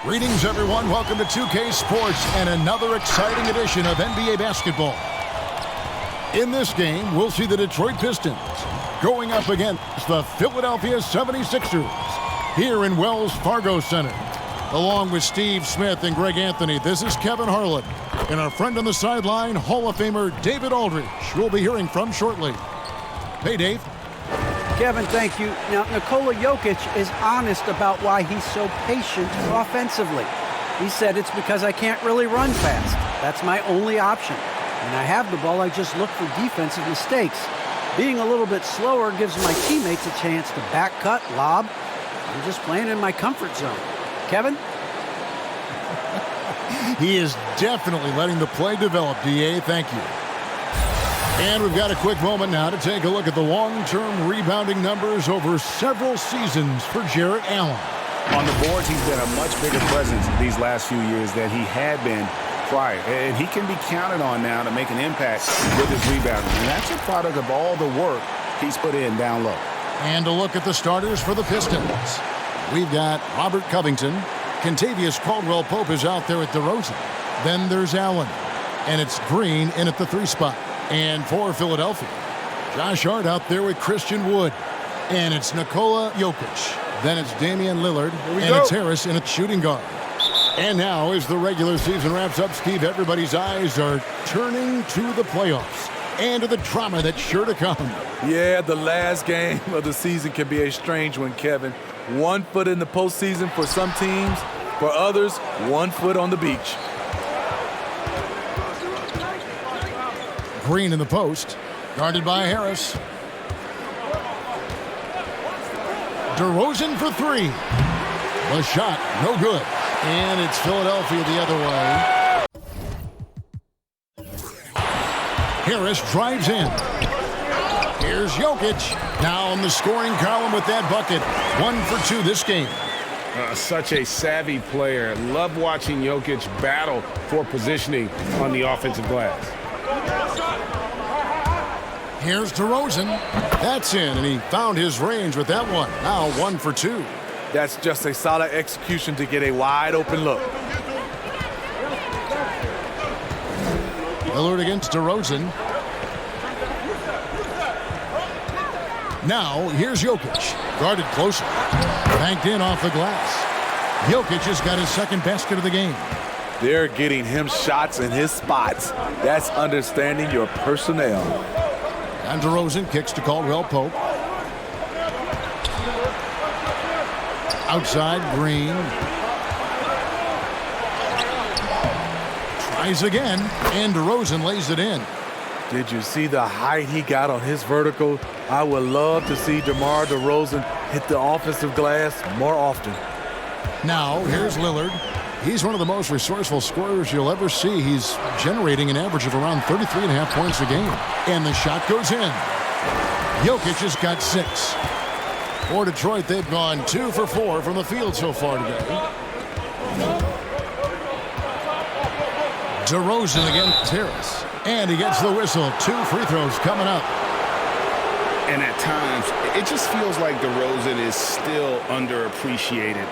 Greetings, everyone. Welcome to 2K Sports and another exciting edition of NBA basketball. In this game, we'll see the Detroit Pistons going up against the Philadelphia 76ers here in Wells Fargo Center. Along with Steve Smith and Greg Anthony, this is Kevin Harlan. And our friend on the sideline, Hall of Famer David Aldridge, we'll be hearing from shortly. Hey, Dave. Kevin, thank you. Now, Nikola Jokic is honest about why he's so patient offensively. He said it's because I can't really run fast. That's my only option. When I have the ball, I just look for defensive mistakes. Being a little bit slower gives my teammates a chance to back cut, lob. I'm just playing in my comfort zone. Kevin? He is definitely letting the play develop, DA. Thank you. And we've got a quick moment now to take a look at the long-term rebounding numbers over several seasons for Jarrett Allen. On the boards, he's been a much bigger presence these last few years than he had been prior. And he can be counted on now to make an impact with his rebounding. And that's a product of all the work he's put in down low. And a look at the starters for the Pistons. We've got Robert Covington. Kentavious Caldwell-Pope is out there at DeRozan. Then there's Allen. And it's Green in at the 3 spot. And for Philadelphia, Josh Hart out there with Christian Wood. And it's Nikola Jokic. Then it's Damian Lillard. And it's Harris in at shooting guard. And now, as the regular season wraps up, Steve, everybody's eyes are turning to the playoffs and to the drama that's sure to come. Yeah, the last game of the season can be a strange one, Kevin. 1 foot in the postseason for some teams. For others, 1 foot on the beach. Green in the post, guarded by Harris. DeRozan for 3. The shot, no good. And it's Philadelphia the other way. Harris drives in. Here's Jokic. Now in the scoring column with that bucket. 1 for 2 this game. Such a savvy player. Love watching Jokic battle for positioning on the offensive glass. Here's DeRozan. That's in, and he found his range with that one. Now 1 for 2. That's just a solid execution to get a wide open look. Lillard against DeRozan. Now here's Jokic. Guarded closer. Banked in off the glass. Jokic has got his second basket of the game. They're getting him shots in his spots. That's understanding your personnel. And DeRozan kicks to Caldwell-Pope. Outside, Green. Tries again, and DeRozan lays it in. Did you see the height he got on his vertical? I would love to see DeMar DeRozan hit the offensive glass more often. Now, here's Lillard. He's one of the most resourceful scorers you'll ever see. He's generating an average of around 33.5 points a game. And the shot goes in. Jokic has got 6. For Detroit, they've gone 2 for 4 from the field so far today. DeRozan against Harris. And he gets the whistle. 2 free throws coming up. And at times, it just feels like DeRozan is still underappreciated.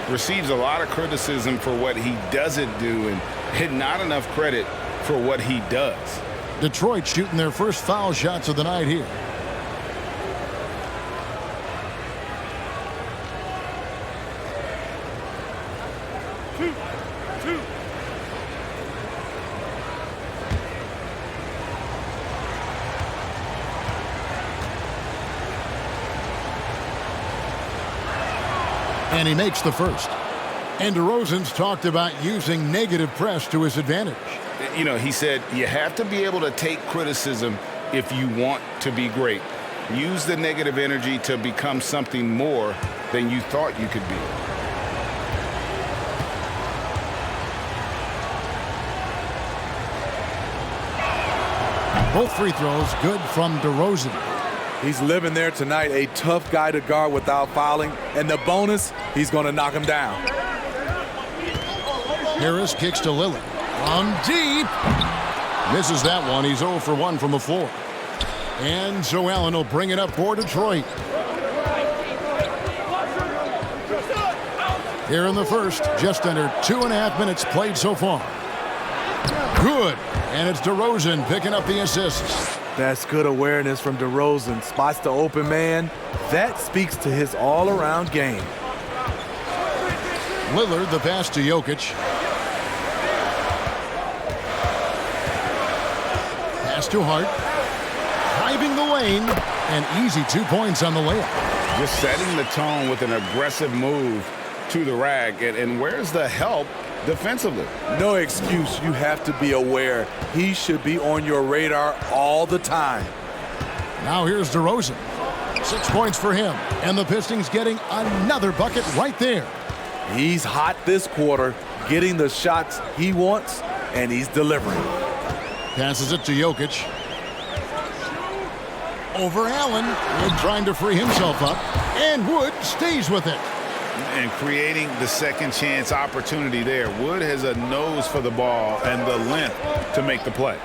Receives a lot of criticism for what he doesn't do and not enough credit for what he does. Detroit shooting their first foul shots of the night here. And he makes the first. And DeRozan's talked about using negative press to his advantage. You know, he said you have to be able to take criticism if you want to be great. Use the negative energy to become something more than you thought you could be. Both free throws good from DeRozan. He's living there tonight, a tough guy to guard without fouling. And the bonus, he's going to knock him down. Harris kicks to Lillard. From deep. Misses that one. He's 0 for 1 from the floor. And so Allen will bring it up for Detroit. Here in the first, just under 2.5 minutes played so far. Good. And it's DeRozan picking up the assists. That's good awareness from DeRozan. Spots the open man. That speaks to his all-around game. Lillard, the pass to Jokic. Pass to Hart. Driving the lane. And easy 2 points on the layup. Just setting the tone with an aggressive move to the rack. And where's the help defensively? No excuse. You have to be aware. He should be on your radar all the time. Now here's DeRozan. 6 points for him. And the Pistons getting another bucket right there. He's hot this quarter, getting the shots he wants, and he's delivering. Passes it to Jokic. Over Allen. Wood trying to free himself up. And Wood stays with it. And creating the second chance opportunity there. Wood has a nose for the ball and the length to make the play.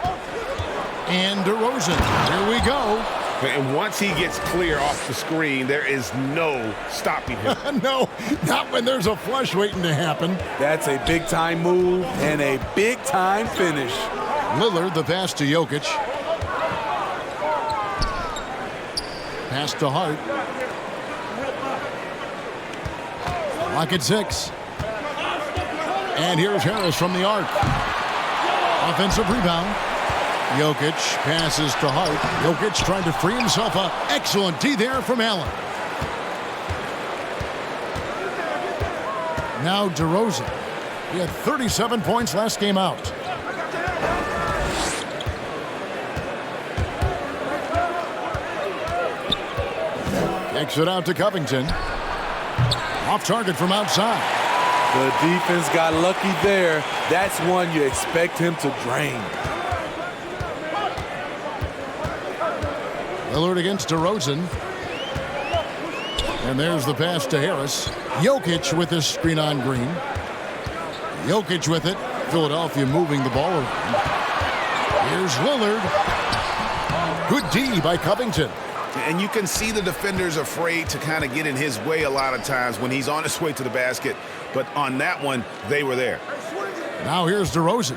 And DeRozan. Here we go. And once he gets clear off the screen, there is no stopping him. No, not when there's a flush waiting to happen. That's a big-time move and a big-time finish. Lillard, the pass to Jokic. Pass to Hart. Lock at 6. And here's Harris from the arc. Offensive rebound. Jokic passes to Hart. Jokic trying to free himself up. Excellent D there from Allen. Now DeRozan. He had 37 points last game out. Kicks it out to Covington. Off target from outside. The defense got lucky there. That's one you expect him to drain. Lillard against DeRozan. And there's the pass to Harris. Jokic with his screen on Green. Jokic with it. Philadelphia moving the ball around. Here's Lillard. Good D by Covington. And you can see the defenders afraid to kind of get in his way a lot of times when he's on his way to the basket. But on that one, they were there. Now here's DeRozan.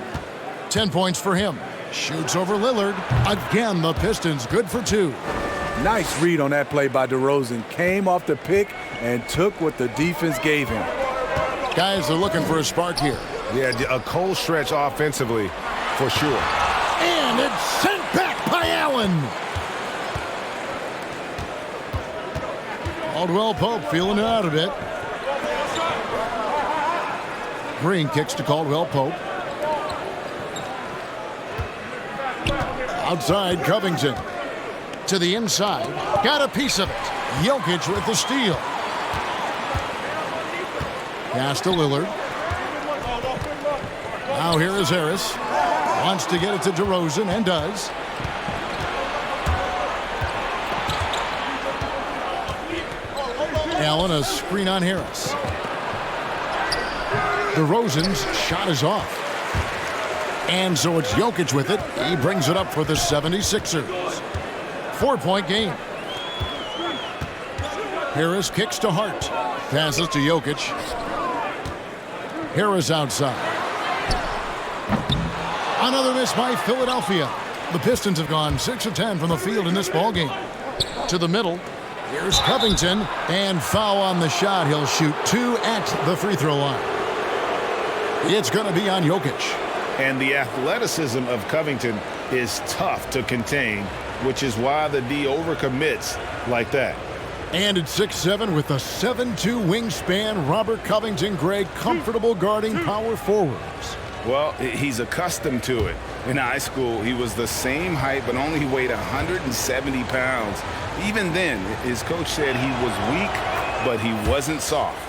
10 points for him. Shoots over Lillard. Again, the Pistons good for 2. Nice read on that play by DeRozan. Came off the pick and took what the defense gave him. Guys are looking for a spark here. Yeah, a cold stretch offensively for sure. And it's sent back by Allen. Caldwell Pope feeling it out a bit. Green kicks to Caldwell Pope. Outside, Covington. To the inside. Got a piece of it. Jokic with the steal. Pass to Lillard. Now here is Harris. Wants to get it to DeRozan and does. Allen, a screen on Harris. DeRozan's shot is off. And so it's Jokic with it. He brings it up for the 76ers. 4-point game. Harris kicks to Hart. Passes to Jokic. Harris outside. Another miss by Philadelphia. The Pistons have gone 6 of 10 from the field in this ballgame. To the middle. Here's Covington. And foul on the shot. He'll shoot 2 at the free throw line. It's going to be on Jokic. And the athleticism of Covington is tough to contain, which is why the D overcommits like that. And at 6'7" with a 7'2" wingspan, Robert Covington, Greg, comfortable guarding power forwards. Well, he's accustomed to it. In high school, he was the same height, but only weighed 170 pounds. Even then, his coach said he was weak, but he wasn't soft.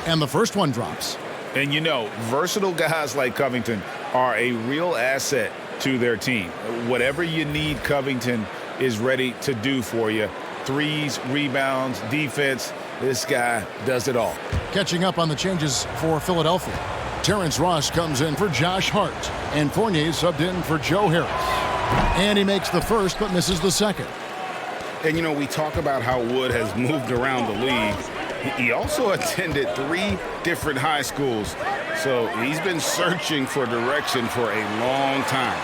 And the first one drops. And you know, versatile guys like Covington are a real asset to their team. Whatever you need, Covington is ready to do for you. Threes, rebounds, defense, this guy does it all. Catching up on the changes for Philadelphia. Terrence Ross comes in for Josh Hart. And Fournier subbed in for Joe Harris. And he makes the first but misses the second. And, you know, we talk about how Wood has moved around the league. He also attended 3 different high schools, so he's been searching for direction for a long time.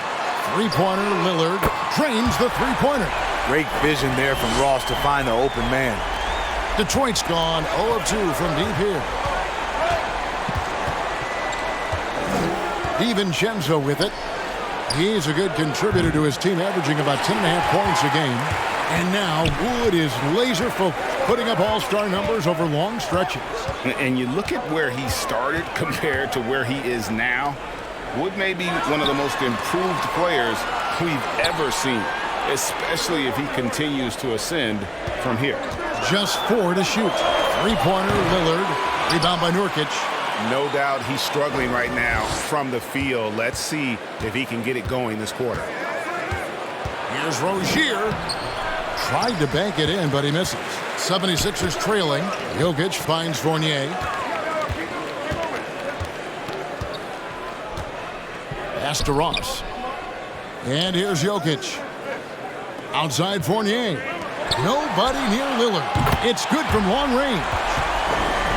Three-pointer, Lillard drains the three-pointer. Great vision there from Ross to find the open man. Detroit's gone 0 of 2 from deep here. DiVincenzo with it. He's a good contributor to his team, averaging about 10.5 points a game. And now Wood is laser focused, putting up all-star numbers over long stretches. And you look at where he started compared to where he is now. Wood may be one of the most improved players we've ever seen, especially if he continues to ascend from here. Just 4 to shoot. Three-pointer, Lillard. Rebound by Nurkic. No doubt he's struggling right now from the field. Let's see if he can get it going this quarter. Here's Rozier. Tried to bank it in, but he misses. 76ers trailing. Jokic finds Fournier. Pass to Ross. And here's Jokic. Outside Fournier. Nobody near Lillard. It's good from long range.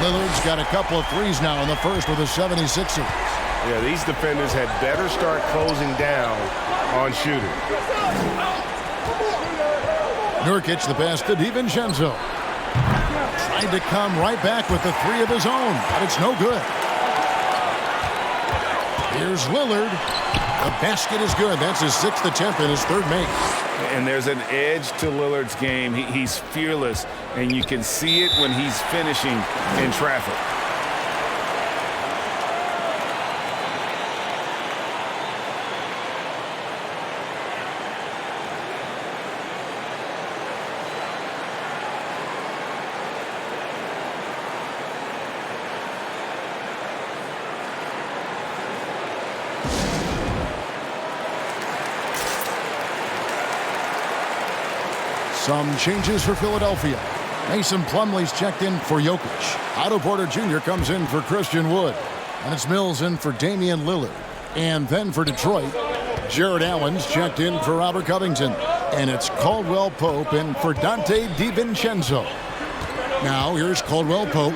Lillard's got a couple of threes now in the first with the 76ers. Yeah, these defenders had better start closing down on shooting. Nurkic, the pass to DiVincenzo. Tried to come right back with the 3 of his own, but it's no good. Here's Lillard. The basket is good. That's his 6th attempt and his 3rd make. And there's an edge to Lillard's game. He's fearless, and you can see it when he's finishing in traffic. Some changes for Philadelphia. Mason Plumlee's checked in for Jokic. Otto Porter Jr. comes in for Christian Wood. And it's Mills in for Damian Lillard. And then for Detroit, Jared Allen's checked in for Robert Covington. And it's Caldwell Pope in for Dante DiVincenzo. Now here's Caldwell Pope.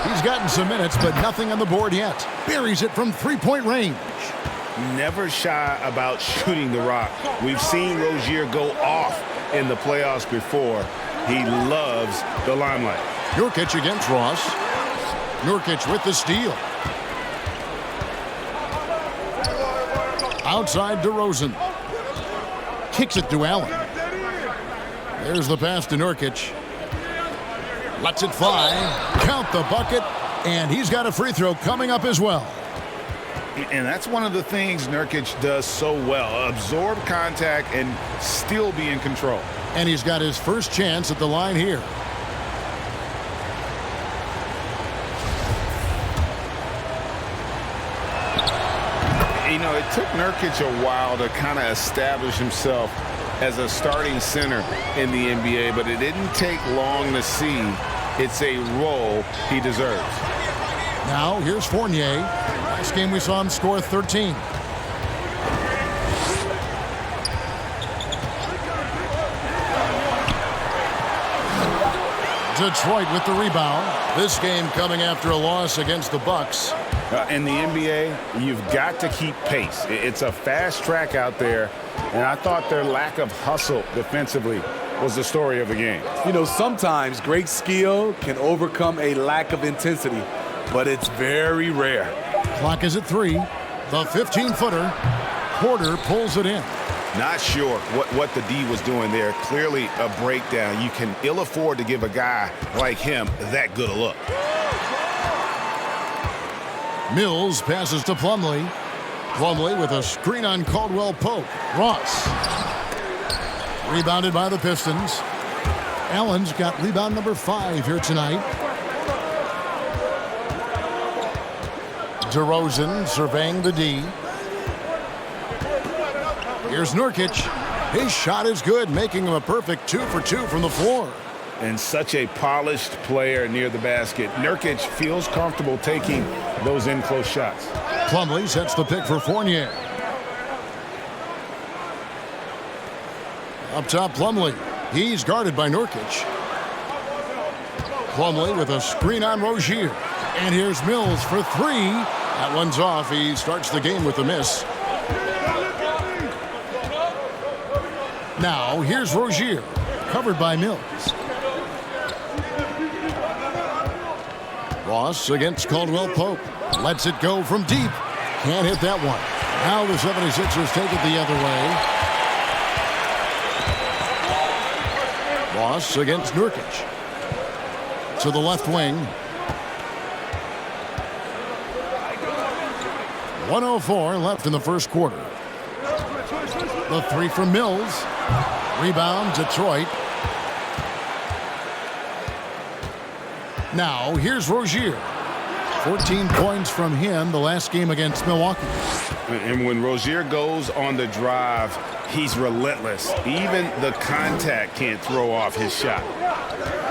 He's gotten some minutes, but nothing on the board yet. Buries it from three-point range. Never shy about shooting the rock. We've seen Rozier go off in the playoffs before. He loves the limelight. Nurkic against Ross. Nurkic with the steal. Outside DeRozan. Kicks it to Allen. There's the pass to Nurkic. Lets it fly. Count the bucket. And he's got a free throw coming up as well. And that's one of the things Nurkic does so well. Absorb contact and still be in control. And he's got his first chance at the line here. You know, it took Nurkic a while to kind of establish himself as a starting center in the NBA, but it didn't take long to see it's a role he deserves. Now, here's Fournier. Last game we saw him score 13. Detroit with the rebound. This game coming after a loss against the Bucks. In the NBA, you've got to keep pace. It's a fast track out there, and I thought their lack of hustle defensively was the story of the game. You know, sometimes great skill can overcome a lack of intensity, but it's very rare. Clock is at 3. The 15-footer. Porter pulls it in. Not sure what the D was doing there. Clearly a breakdown. You can ill afford to give a guy like him that good a look. Mills passes to Plumlee. Plumlee with a screen on Caldwell Pope. Ross. Rebounded by the Pistons. Allen's got rebound number 5 here tonight. DeRozan surveying the D. Here's Nurkic. His shot is good, making him a perfect 2 for 2 from the floor. And such a polished player near the basket. Nurkic feels comfortable taking those in-close shots. Plumlee sets the pick for Fournier. Up top, Plumlee. He's guarded by Nurkic. Plumlee with a screen on Rozier. And here's Mills for three. That one's off. He starts the game with a miss. Now, here's Rozier, covered by Mills. Ross against Caldwell Pope. Lets it go from deep. Can't hit that one. Now the 76ers take it the other way. Ross against Nurkic. To the left wing. 1:04 left in the first quarter. The three from Mills. Rebound, Detroit. Now, here's Rozier. 14 points from him the last game against Milwaukee. And when Rozier goes on the drive, he's relentless. Even the contact can't throw off his shot.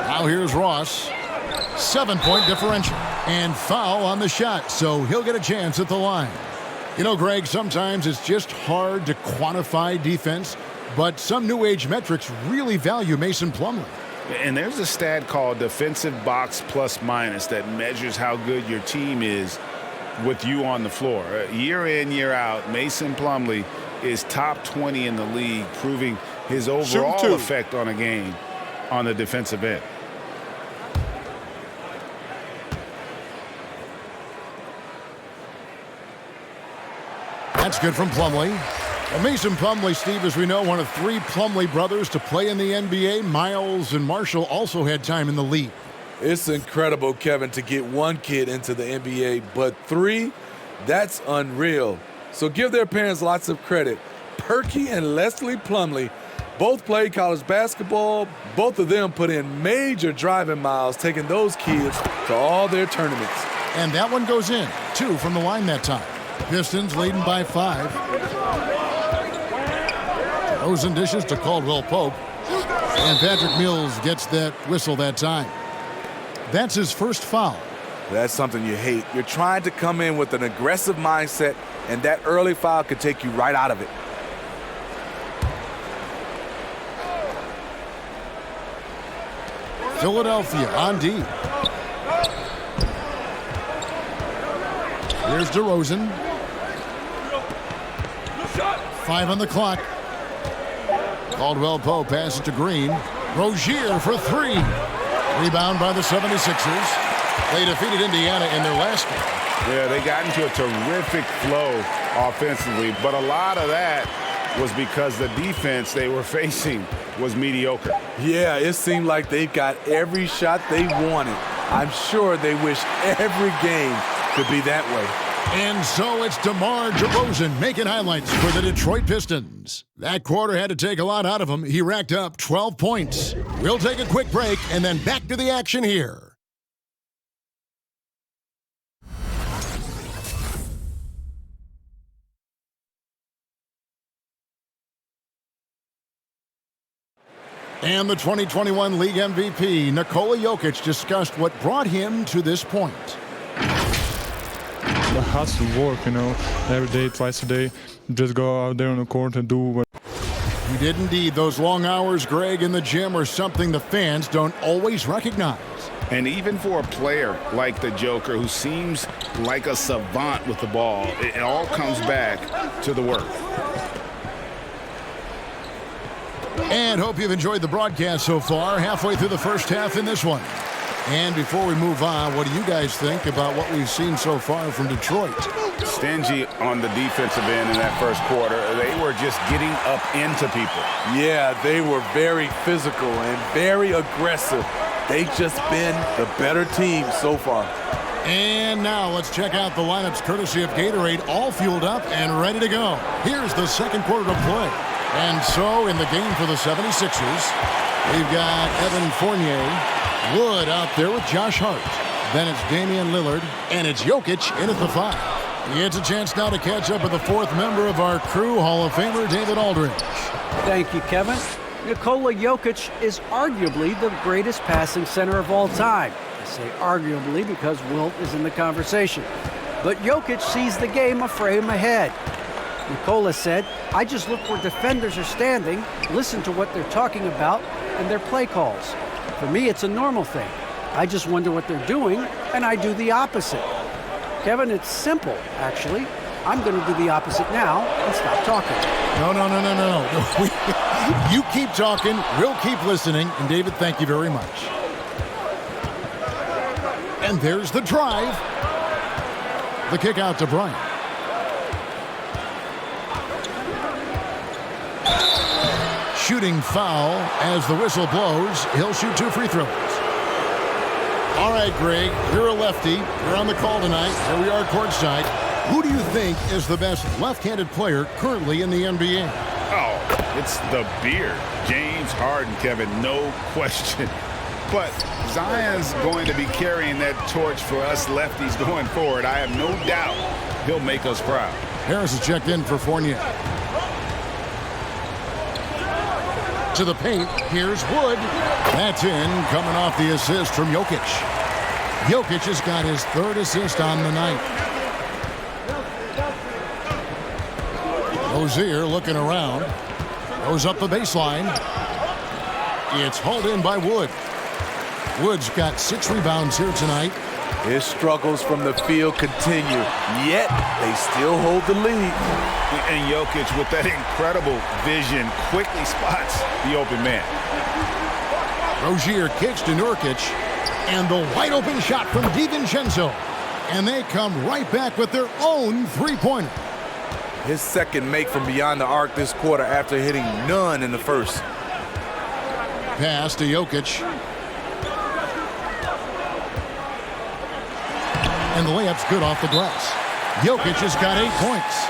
Now here's Ross. 7-point differential. And foul on the shot, so he'll get a chance at the line. You know, Greg, sometimes it's just hard to quantify defense, but some new age metrics really value Mason Plumlee. And there's a stat called defensive box plus minus that measures how good your team is with you on the floor. Year in, year out, Mason Plumlee is top 20 in the league, proving his overall effect on a game on the defensive end. That's good from Plumlee. Well, Mason Plumlee, Steve, as we know, one of three Plumlee brothers to play in the NBA. Miles and Marshall also had time in the league. It's incredible, Kevin, to get one kid into the NBA, but three, that's unreal. So give their parents lots of credit. Perky and Leslie Plumlee both played college basketball. Both of them put in major driving miles, taking those kids to all their tournaments. And that one goes in. 2 from the line that time. Pistons leading by 5. Rosen dishes to Caldwell Pope. And Patrick Mills gets that whistle that time. That's his first foul. That's something you hate. You're trying to come in with an aggressive mindset, and that early foul could take you right out of it. Philadelphia on D. Here's DeRozan. 5 on the clock. Caldwell Pope passes to Green. Rozier for 3. Rebound by the 76ers. They defeated Indiana in their last game. Yeah, they got into a terrific flow offensively, but a lot of that was because the defense they were facing was mediocre. Yeah, it seemed like they got every shot they wanted. I'm sure they wish every game could be that way. And so it's DeMar DeRozan making highlights for the Detroit Pistons. That quarter had to take a lot out of him. He racked up 12 points. We'll take a quick break and then back to the action here. And the 2021 League MVP, Nikola Jokic, discussed what brought him to this point. The hustle work, every day, twice a day. Just go out there on the court and do what. He did indeed. Those long hours, Greg, in the gym are something the fans don't always recognize. And even for a player like the Joker, who seems like a savant with the ball, it all comes back to the work. And hope you've enjoyed the broadcast so far. Halfway through the first half in this one. And before we move on, what do you guys think about what we've seen so far from Detroit? Stingy on the defensive end in that first quarter. They were just getting up into people. Yeah, they were very physical and very aggressive. They've just been the better team so far. And now let's check out the lineups courtesy of Gatorade, all fueled up and ready to go. Here's the second quarter to play. And so in the game for the 76ers, we've got Evan Fournier, Wood out there with Josh Hart. Then it's Damian Lillard, and it's Jokic in at the 5. He gets a chance now to catch up with the fourth member of our crew, Hall of Famer David Aldridge. Thank you, Kevin. Nikola Jokic is arguably the greatest passing center of all time. I say arguably because Wilt is in the conversation. But Jokic sees the game a frame ahead. Nikola said, I just look where defenders are standing, listen to what they're talking about, and their play calls. For me, it's a normal thing. I just wonder what they're doing, and I do the opposite. Kevin, it's simple, actually. I'm going to do the opposite now and stop talking. No. You keep talking, we'll keep listening. And David, thank you very much. And there's the drive. The kick out to Bryant. Shooting foul as the whistle blows. He'll shoot 2 free throws. All right, Greg, you're a lefty. You're on the call tonight. Here we are courtside. Who do you think is the best left-handed player currently in the NBA? Oh, it's the beard. James Harden, Kevin, no question. But Zion's going to be carrying that torch for us lefties going forward. I have no doubt he'll make us proud. Harris is checked in for Fournier. To the paint, here's Wood. That's in, coming off the assist from Jokic. Jokic has got his 3rd assist on the night. Rozier looking around. Goes up the baseline. It's hauled in by Wood. Wood's got 6 rebounds here tonight. His struggles from the field continue, yet they still hold the lead. And Jokic, with that incredible vision, quickly spots the open man. Rozier kicks to Nurkic, and the wide-open shot from DiVincenzo. And they come right back with their own three-pointer. His second make from beyond the arc this quarter after hitting none in the first. Pass to Jokic. And the layup's good off the glass. Jokic has got 8 points.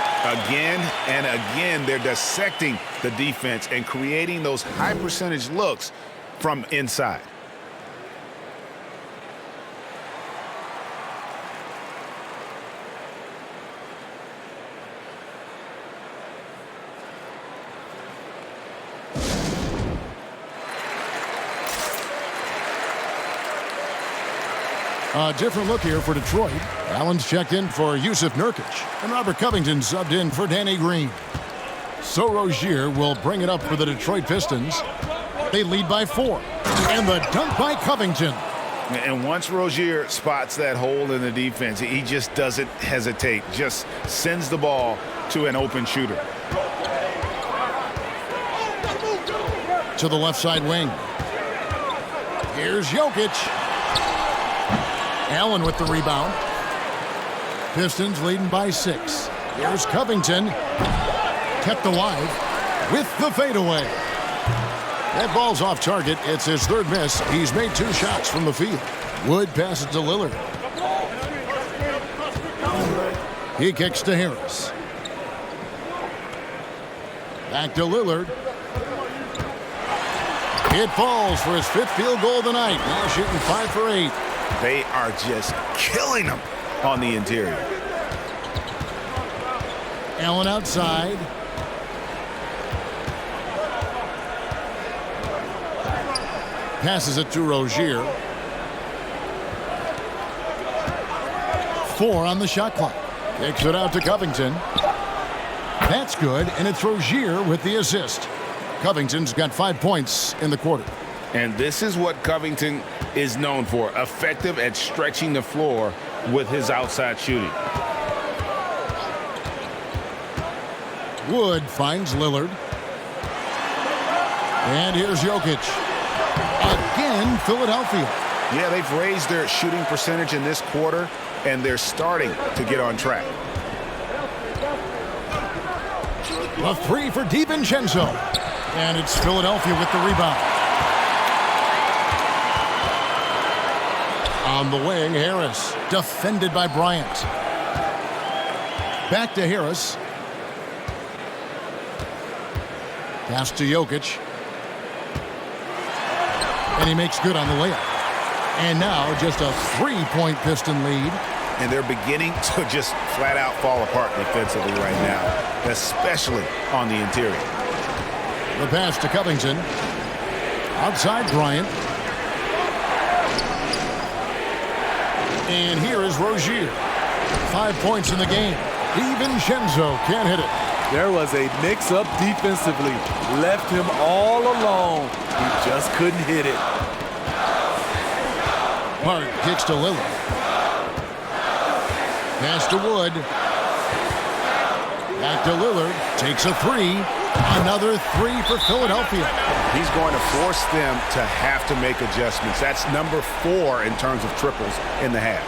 Again and again, they're dissecting the defense and creating those high-percentage looks from inside. A different look here for Detroit. Allen's checked in for Yusuf Nurkic, and Robert Covington subbed in for Danny Green. So Rozier will bring it up for the Detroit Pistons. They lead by 4. And the dunk by Covington. And once Rozier spots that hole in the defense, he just doesn't hesitate, just sends the ball to an open shooter. To the left side wing. Here's Jokic. Allen with the rebound. Pistons leading by 6. Here's Covington. Kept alive with the fadeaway. That ball's off target. It's his 3rd miss. He's made 2 shots from the field. Wood passes to Lillard. He kicks to Harris. Back to Lillard. It falls for his 5th field goal of the night. Now shooting 5 for 8. They are just killing them on the interior. Allen outside. Passes it to Rozier. 4 on the shot clock. Kicks it out to Covington. That's good, and it's Rozier with the assist. Covington's got 5 points in the quarter. And this is what Covington is known for, effective at stretching the floor with his outside shooting. Wood finds Lillard. And here's Jokic. Again, Philadelphia. Yeah, they've raised their shooting percentage in this quarter, and they're starting to get on track. A 3 for DiVincenzo. And it's Philadelphia with the rebound. On the wing, Harris, defended by Bryant. Back to Harris. Pass to Jokic. And he makes good on the layup. And now just a 3-point Piston lead. And they're beginning to just flat out fall apart defensively right now, especially on the interior. The pass to Covington. Outside Bryant. And here is Rozier. 5 points in the game. DiVincenzo can't hit it. There was a mix-up defensively. Left him all alone. He just couldn't hit it. Hart kicks to Lillard. Pass to Wood. Back to Lillard. Takes a three. Another three for Philadelphia. He's going to force them to have to make adjustments. That's number 4 in terms of triples in the half.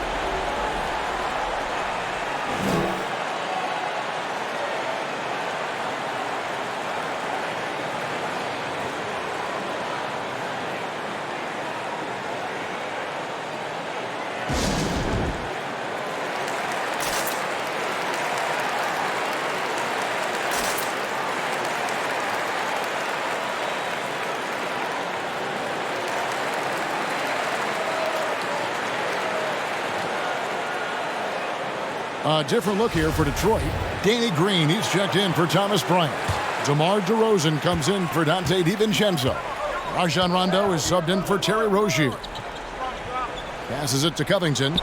A different look here for Detroit. Danny Green, he's checked in for Thomas Bryant. DeMar DeRozan comes in for Dante DiVincenzo. Rajon Rondo is subbed in for Terry Rozier. Passes it to Covington.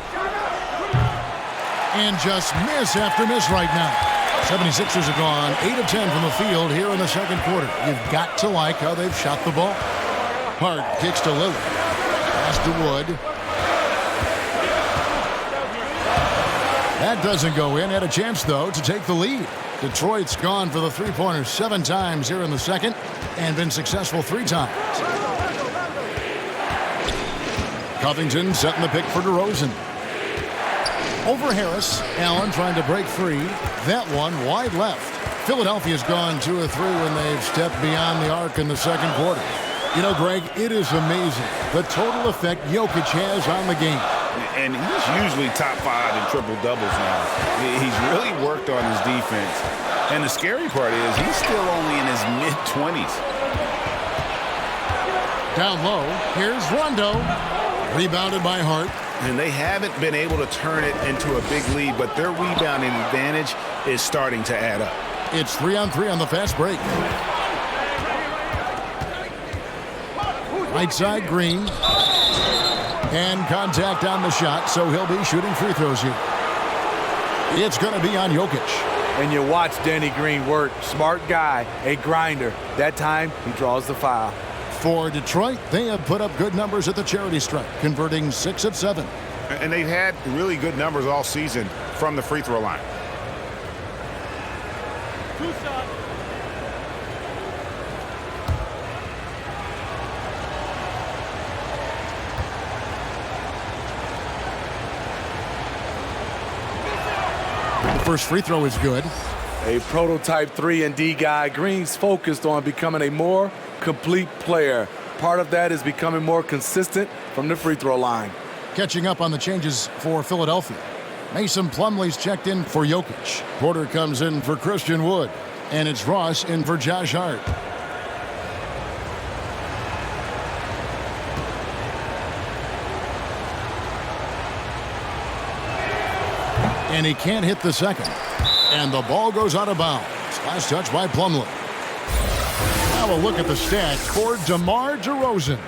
And just miss after miss right now. 76ers have gone 8 of 10 from the field here in the second quarter. You've got to like how they've shot the ball. Hart kicks to Lillard. Pass to Wood. That doesn't go in. Had a chance, though, to take the lead. Detroit's gone for the three-pointers 7 times here in the second and been successful 3 times. Covington setting the pick for DeRozan. Over Harris. Allen trying to break free. That one wide left. Philadelphia's gone 2 of 3 when they've stepped beyond the arc in the second quarter. You know, Greg, it is amazing the total effect Jokic has on the game. And he's usually top 5 in triple-doubles now. He's really worked on his defense. And the scary part is he's still only in his mid-20s. Down low, here's Rondo. Rebounded by Hart. And they haven't been able to turn it into a big lead, but their rebounding advantage is starting to add up. It's 3-on-3 on the fast break. Right side, Green. And contact on the shot, so he'll be shooting free throws here. It's going to be on Jokic. And you watch Danny Green work. Smart guy, a grinder. That time, he draws the foul. For Detroit, they have put up good numbers at the charity stripe, converting 6 of 7. And they've had really good numbers all season from the free throw line. First free throw is good. A prototype 3-and-D guy. Green's focused on becoming a more complete player. Part of that is becoming more consistent from the free throw line. Catching up on the changes for Philadelphia. Mason Plumlee's checked in for Jokic. Porter comes in for Christian Wood. And it's Ross in for Josh Hart. And he can't hit the second. And the ball goes out of bounds. Last touch by Plumlee. Now a look at the stats for DeMar DeRozan.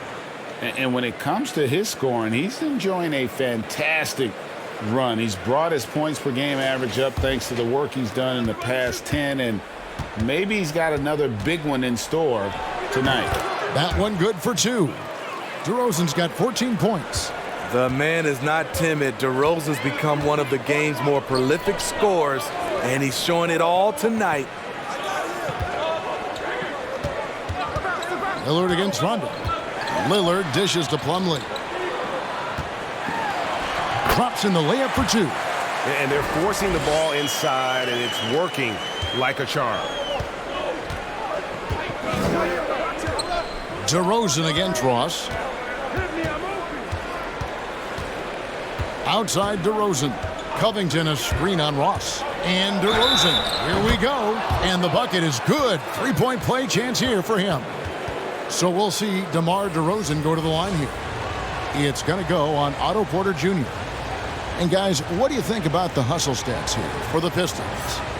And when it comes to his scoring, he's enjoying a fantastic run. He's brought his points per game average up thanks to the work he's done in the past 10. And maybe he's got another big one in store tonight. That one good for 2. DeRozan's got 14 points. The man is not timid. DeRozan's become one of the game's more prolific scorers, and he's showing it all tonight. Lillard against Rondo. Lillard dishes to Plumlee. Drops in the layup for 2. And they're forcing the ball inside, and it's working like a charm. DeRozan against Ross. Outside DeRozan. Covington a screen on Ross. And DeRozan. Here we go. And the bucket is good. 3-point play chance here for him. So we'll see DeMar DeRozan go to the line here. It's going to go on Otto Porter Jr. And guys, what do you think about the hustle stats here for the Pistons?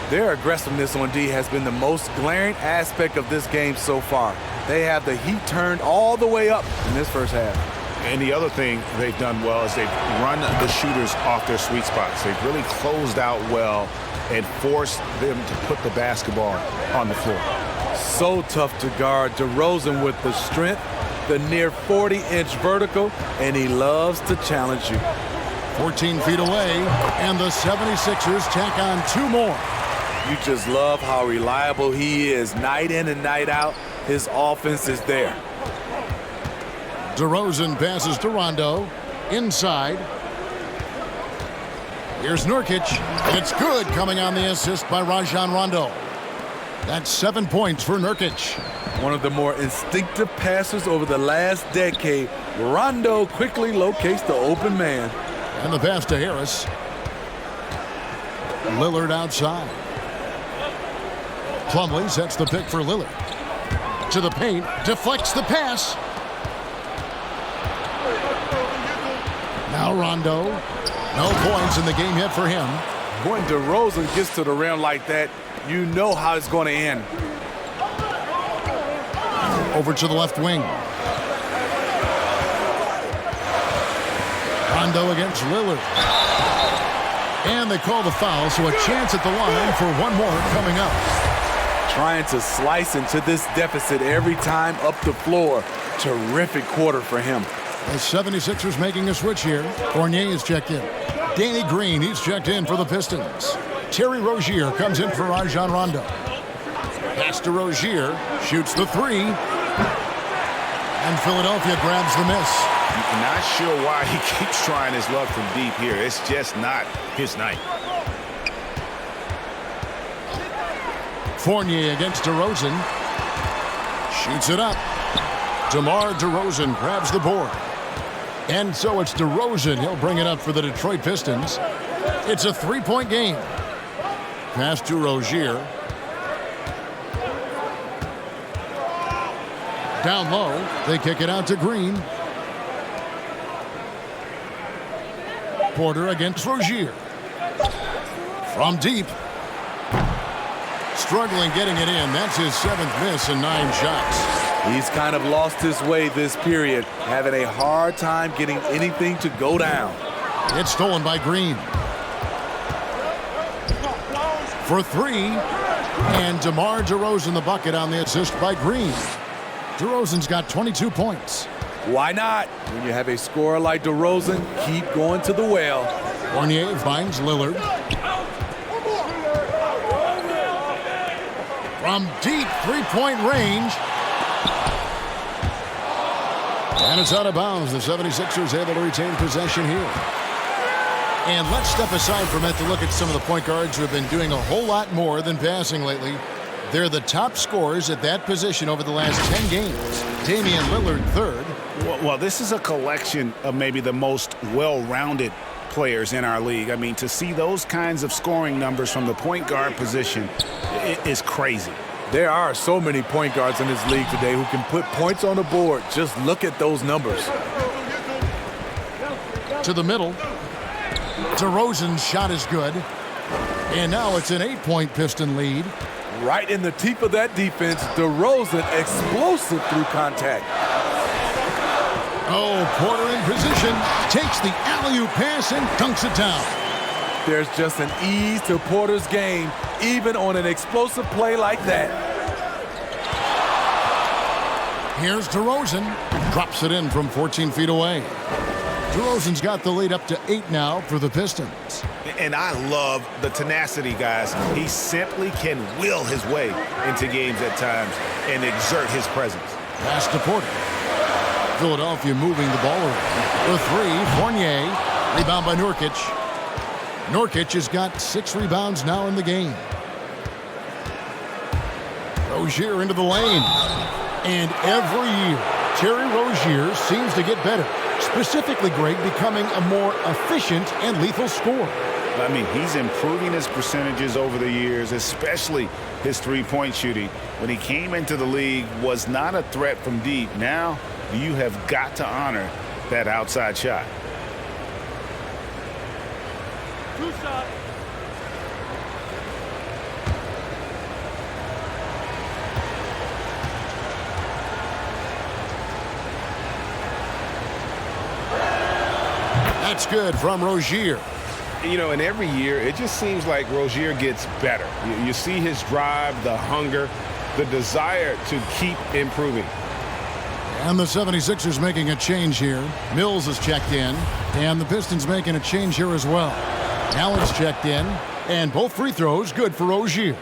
Their aggressiveness on D has been the most glaring aspect of this game so far. They have the heat turned all the way up in this first half. And the other thing they've done well is they've run the shooters off their sweet spots. They've really closed out well and forced them to put the basketball on the floor. So tough to guard. DeRozan with the strength the near 40-inch vertical, and he loves to challenge you. 14 feet away, and the 76ers tack on 2 more. You just love how reliable he is. Night in and night out, his offense is there. DeRozan passes to Rondo. Inside. Here's Nurkic. It's good, coming on the assist by Rajon Rondo. That's 7 points for Nurkic. One of the more instinctive passers over the last decade. Rondo quickly locates the open man. And the pass to Harris. Lillard outside. Plumlee sets the pick for Lillard. To the paint. Deflects the pass. Now Rondo. No points in the game yet for him. When DeRozan gets to the rim like that, you know how it's going to end. Over to the left wing. Rondo against Lillard. And they call the foul, so a chance at the line for one more coming up. Trying to slice into this deficit every time up the floor. Terrific quarter for him. The 76ers making a switch here. Fournier is checked in. Danny Green, he's checked in for the Pistons. Terry Rozier comes in for Rajon Rondo. Pass to Rozier, shoots the 3. And Philadelphia grabs the miss. I'm not sure why he keeps trying his luck from deep here. It's just not his night. Fournier against DeRozan. Shoots it up. DeMar DeRozan grabs the board. And so it's DeRozan. He'll bring it up for the Detroit Pistons. It's a 3-point game. Pass to Rozier. Down low. They kick it out to Green. Porter against Rozier. From deep. Struggling getting it in. That's his 7th miss in 9 shots. He's kind of lost his way this period, having a hard time getting anything to go down. It's stolen by Green. For 3. And DeMar DeRozan the bucket on the assist by Green. DeRozan's got 22 points. Why not? When you have a scorer like DeRozan, keep going to the well. Fournier finds Lillard. From deep 3-point range. And it's out of bounds. The 76ers able to retain possession here. And let's step aside from it to look at some of the point guards who have been doing a whole lot more than passing lately. They're the top scorers at that position over the last 10 games. Damian Lillard, 3rd. Well, this is a collection of maybe the most well-rounded players in our league. I mean, to see those kinds of scoring numbers from the point guard position is crazy. There are so many point guards in this league today who can put points on the board. Just look at those numbers. To the middle. DeRozan's shot is good. And now it's an 8-point Piston lead. Right in the teeth of that defense, DeRozan explosive through contact. Oh, Porter in position. Takes the alley-oop pass and dunks it down. There's just an ease to Porter's game, even on an explosive play like that. Here's DeRozan. Drops it in from 14 feet away. DeRozan's got the lead up to 8 now for the Pistons. And I love the tenacity, guys. He simply can will his way into games at times and exert his presence. Pass to Porter. Philadelphia moving the ball around. The 3, Fournier. Rebound by Nurkic. Nurkic has got 6 rebounds now in the game. Rozier into the lane. And every year, Terry Rozier seems to get better. Specifically, Greg, becoming a more efficient and lethal scorer. I mean, he's improving his percentages over the years, especially his 3-point shooting. When he came into the league, was not a threat from deep. Now, you have got to honor that outside shot. That's good from Rozier. You know, and every year, it just seems like Rozier gets better. You see his drive, the hunger, the desire to keep improving. And the 76ers making a change here. Mills is checked in, and the Pistons making a change here as well. Allen's checked in, and both free throws good for Rozier.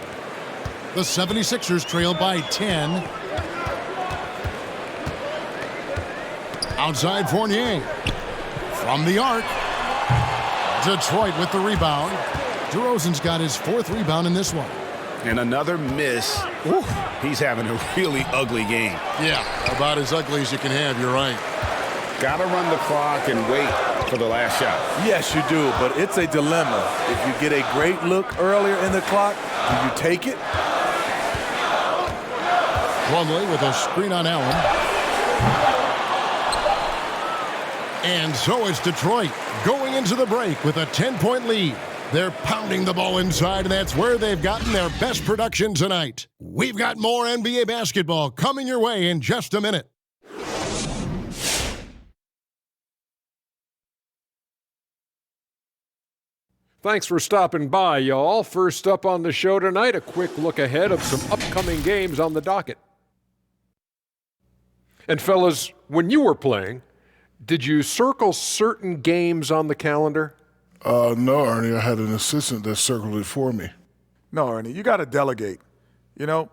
The 76ers trail by 10. Outside Fournier. From the arc. Detroit with the rebound. DeRozan's got his 4th rebound in this one. And another miss. Ooh, he's having a really ugly game. Yeah, about as ugly as you can have, you're right. Got to run the clock and wait for the last shot. Yes, you do, but it's a dilemma. If you get a great look earlier in the clock, do you take it? Plumlee with a screen on Allen. And so it's Detroit going into the break with a 10-point lead. They're pounding the ball inside, and that's where they've gotten their best production tonight. We've got more NBA basketball coming your way in just a minute. Thanks for stopping by, y'all. First up on the show tonight, a quick look ahead of some upcoming games on the docket. And fellas, when you were playing, did you circle certain games on the calendar? No, Ernie. I had an assistant that circled it for me. No, Ernie, you got to delegate. You know,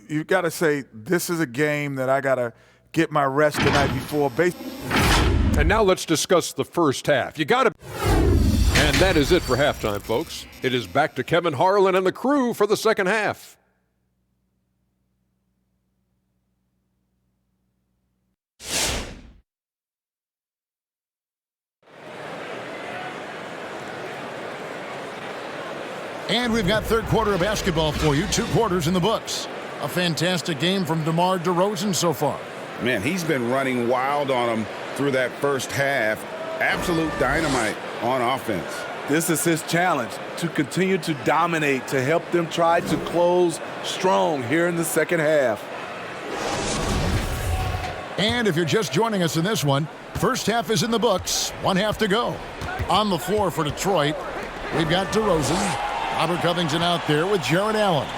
you got to say, this is a game that I got to get my rest the night before. And now let's discuss the first half. You got to... And that is it for halftime, folks. It is back to Kevin Harlan and the crew for the second half. And we've got third quarter of basketball for you. 2 quarters in the books. A fantastic game from DeMar DeRozan so far. Man, he's been running wild on them through that first half. Absolute dynamite on offense. This is his challenge, to continue to dominate, to help them try to close strong here in the second half. And if you're just joining us in this one, first half is in the books. 1 half to go. On the floor for Detroit, we've got DeRozan. Robert Covington out there with Jared Allen.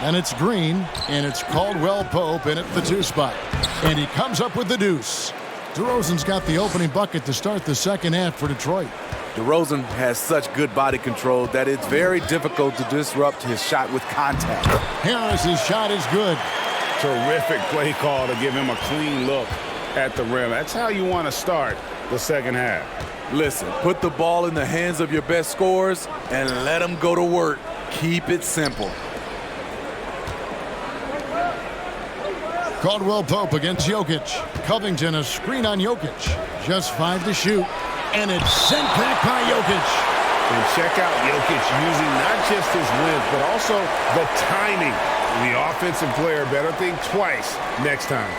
And it's Green, and it's Caldwell Pope in at the 2 spot. And he comes up with the deuce. DeRozan's got the opening bucket to start the second half for Detroit. DeRozan has such good body control that it's very difficult to disrupt his shot with contact. Harris's shot is good. Terrific play call to give him a clean look at the rim. That's how you want to start the second half. Listen, put the ball in the hands of your best scorers and let them go to work. Keep it simple. Caldwell Pope against Jokic. Covington a screen on Jokic. Just 5 to shoot. And it's sent back by Jokic. And check out Jokic using not just his length, but also the timing. The offensive player better think twice next time.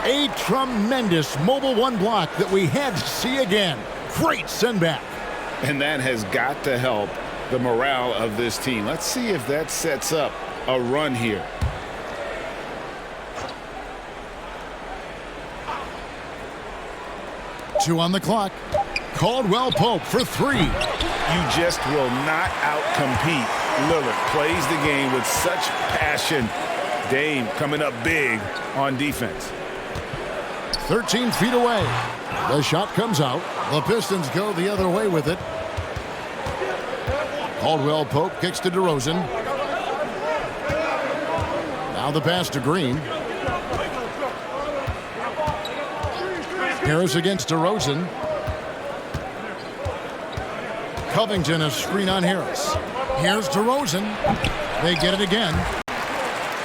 A tremendous mobile 1 block that we had to see again. Great send back. And that has got to help the morale of this team. Let's see if that sets up a run here. Two on the clock. Caldwell Pope for 3. You just will not outcompete. Lillard plays the game with such passion. Dame coming up big on defense. 13 feet away. The shot comes out. The Pistons go the other way with it. Caldwell Pope kicks to DeRozan. Now the pass to Green. Harris against DeRozan. Covington a screen on Harris. Here's DeRozan. They get it again.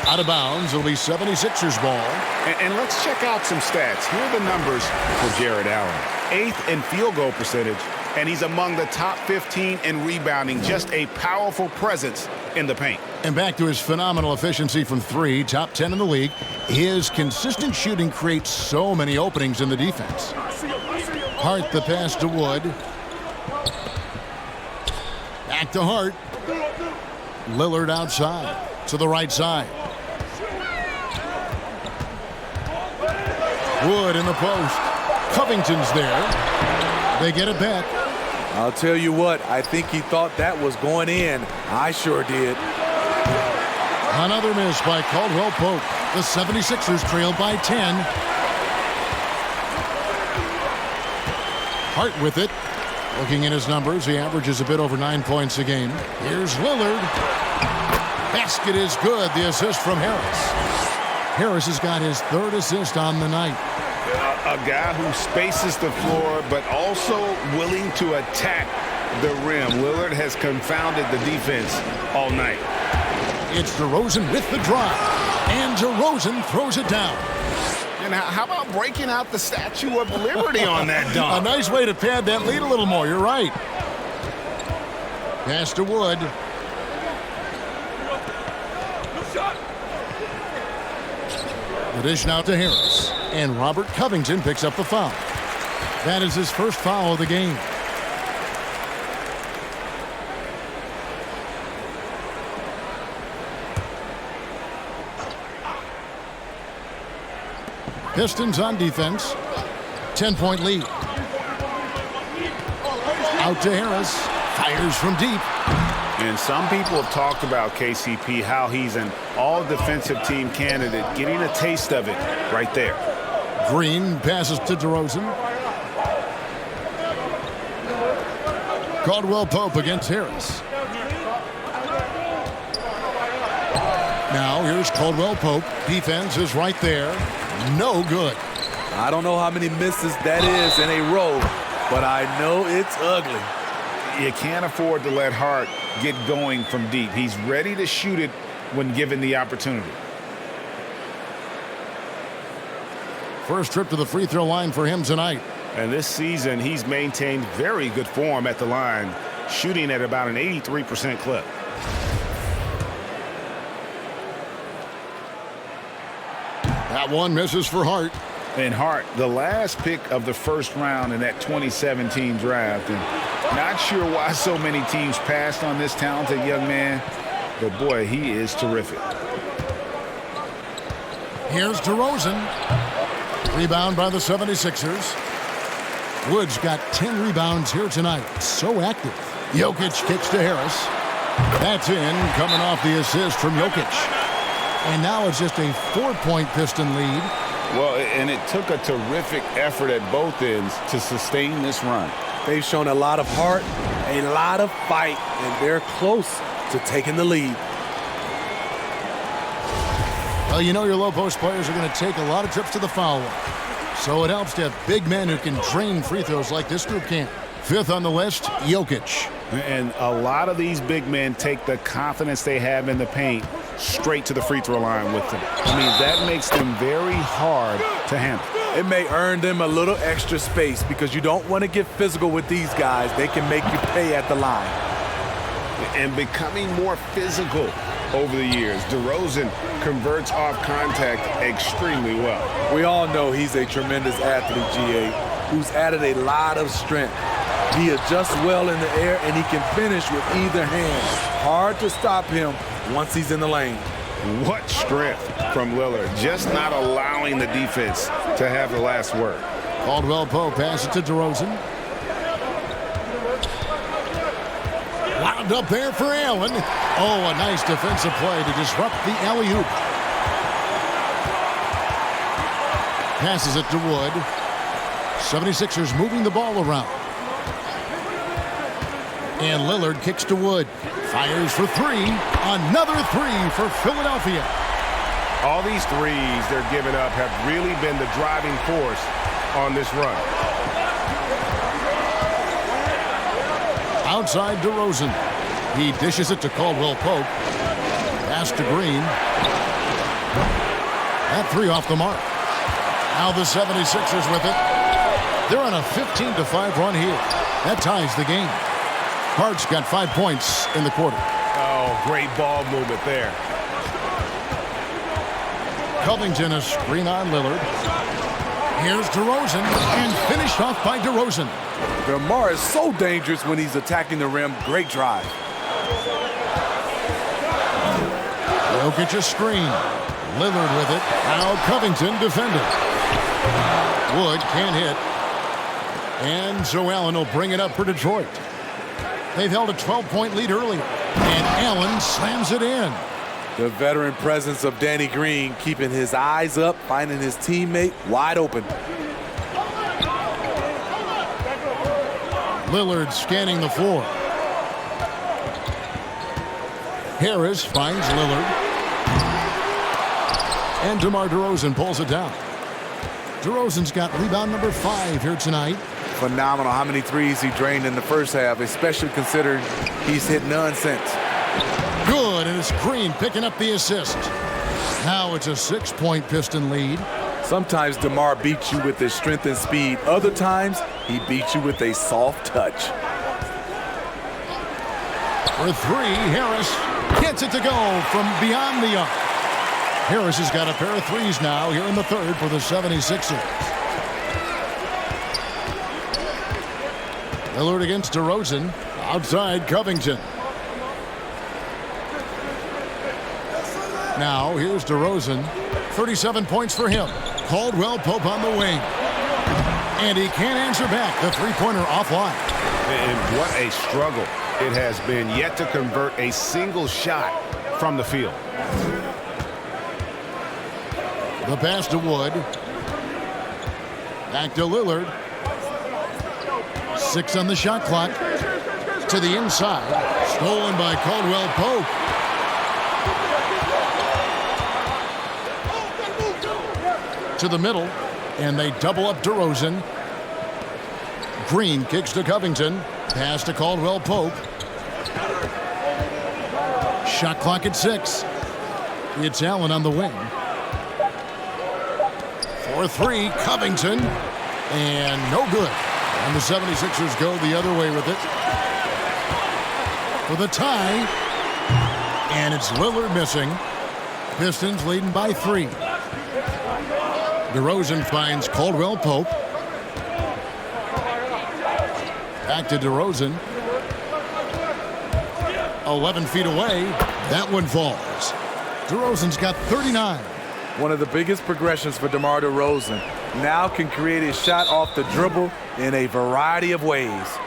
Out of bounds. It'll be 76ers ball. And let's check out some stats. Here are the numbers for Jared Allen. 8th in field goal percentage, and he's among the top 15 in rebounding. Just a powerful presence in the paint. And back to his phenomenal efficiency from 3, top 10 in the league. His consistent shooting creates so many openings in the defense. Hart the pass to Wood. Back to Hart. Lillard outside to the right side. Wood in the post. Covington's there. They get it back. I'll tell you what, I think he thought that was going in. I sure did. Another miss by Caldwell Pope. The 76ers trail by 10. Hart with it. Looking at his numbers, he averages a bit over 9 points a game. Here's Lillard. Basket is good. The assist from Harris. Harris has got his 3rd assist on the night. A guy who spaces the floor, but also willing to attack the rim. Lillard has confounded the defense all night. It's DeRozan with the drive. And DeRozan throws it down. And how about breaking out the Statue of Liberty on that A dunk? nice way to pad that lead a little more. You're right. Pass to Wood. The dish now to Harris. And Robert Covington picks up the foul. That is his first foul of the game. Pistons on defense. 10-point lead. Out to Harris. Fires from deep. And some people have talked about KCP, how he's an all-defensive team candidate. Getting a taste of it right there. Green passes to DeRozan. Caldwell Pope against Harris. Now here's Caldwell Pope. Defense is right there. No good. I don't know how many misses that is in a row, but I know it's ugly. You can't afford to let Hart get going from deep. He's ready to shoot it when given the opportunity. First trip to the free throw line for him tonight. And this season, he's maintained very good form at the line, shooting at about an 83% clip. That one misses for Hart. And Hart, the last pick of the first round in that 2017 draft. And not sure why so many teams passed on this talented young man, but boy, he is terrific. Here's DeRozan. Rebound by the 76ers. Wood's got 10 rebounds here tonight. So active. Jokic kicks to Harris. That's in, coming off the assist from Jokic. And now it's just a 4-point Piston lead. Well, and it took a terrific effort at both ends to sustain this run. They've shown a lot of heart, a lot of fight, and they're close to taking the lead. Well, you know your low post players are going to take a lot of trips to the foul line. So it helps to have big men who can drain free throws like this group can. 5th on the list, Jokic. And a lot of these big men take the confidence they have in the paint straight to the free throw line with them. I mean, that makes them very hard to handle. It may earn them a little extra space because you don't want to get physical with these guys. They can make you pay at the line. And becoming more physical over the years. DeRozan converts off contact extremely well. We all know he's a tremendous athlete, G.A., who's added a lot of strength. He adjusts well in the air, and he can finish with either hand. Hard to stop him once he's in the lane. What strength from Lillard, just not allowing the defense to have the last word. Caldwell Pope passes to DeRozan. Wound up there for Allen. Oh, a nice defensive play to disrupt the alley-oop. Passes it to Wood. 76ers moving the ball around. And Lillard kicks to Wood. Fires for 3. Another 3 for Philadelphia. All these threes they're giving up have really been the driving force on this run. Outside DeRozan. He dishes it to Caldwell Pope. Pass to Green. That 3 off the mark. Now the 76ers with it. They're on a 15-5 run here. That ties the game. Hart's got 5 points in the quarter. Oh, great ball movement there. Covington a screen on Lillard. Here's DeRozan, and finished off by DeRozan. DeMar is so dangerous when he's attacking the rim. Great drive. Jokic a screen. Lillard with it. Now Covington defended. Wood can't hit. And so Allen will bring it up for Detroit. They've held a 12-point lead earlier. And Allen slams it in. The veteran presence of Danny Green keeping his eyes up, finding his teammate wide open. Lillard scanning the floor. Harris finds Lillard. And DeMar DeRozan pulls it down. DeRozan's got rebound number 5 here tonight. Phenomenal how many threes he drained in the first half, especially considering he's hit none since. Good, and it's Green picking up the assist. Now it's a 6-point Piston lead. Sometimes DeMar beats you with his strength and speed. Other times, he beats you with a soft touch. For 3, Harris gets it to go from beyond the arc. Harris has got a pair of threes now here in the third for the 76ers. Lillard against DeRozan. Outside Covington. Now here's DeRozan. 37 points for him. Caldwell Pope on the wing. And he can't answer back. The three-pointer offline. And what a struggle it has been yet to convert a single shot from the field. The pass to Wood. Back to Lillard. 6 on the shot clock. To the inside. Stolen by Caldwell Pope. To the middle. And they double up DeRozan. Green kicks to Covington. Pass to Caldwell Pope. Shot clock at 6. It's Allen on the wing. For 3, Covington. And no good. And the 76ers go the other way with it. For the tie. And it's Lillard missing. Pistons leading by 3. DeRozan finds Caldwell Pope. Back to DeRozan. 11 feet away. That one falls. DeRozan's got 39. One of the biggest progressions for DeMar DeRozan. Now can create a shot off the dribble in a variety of ways.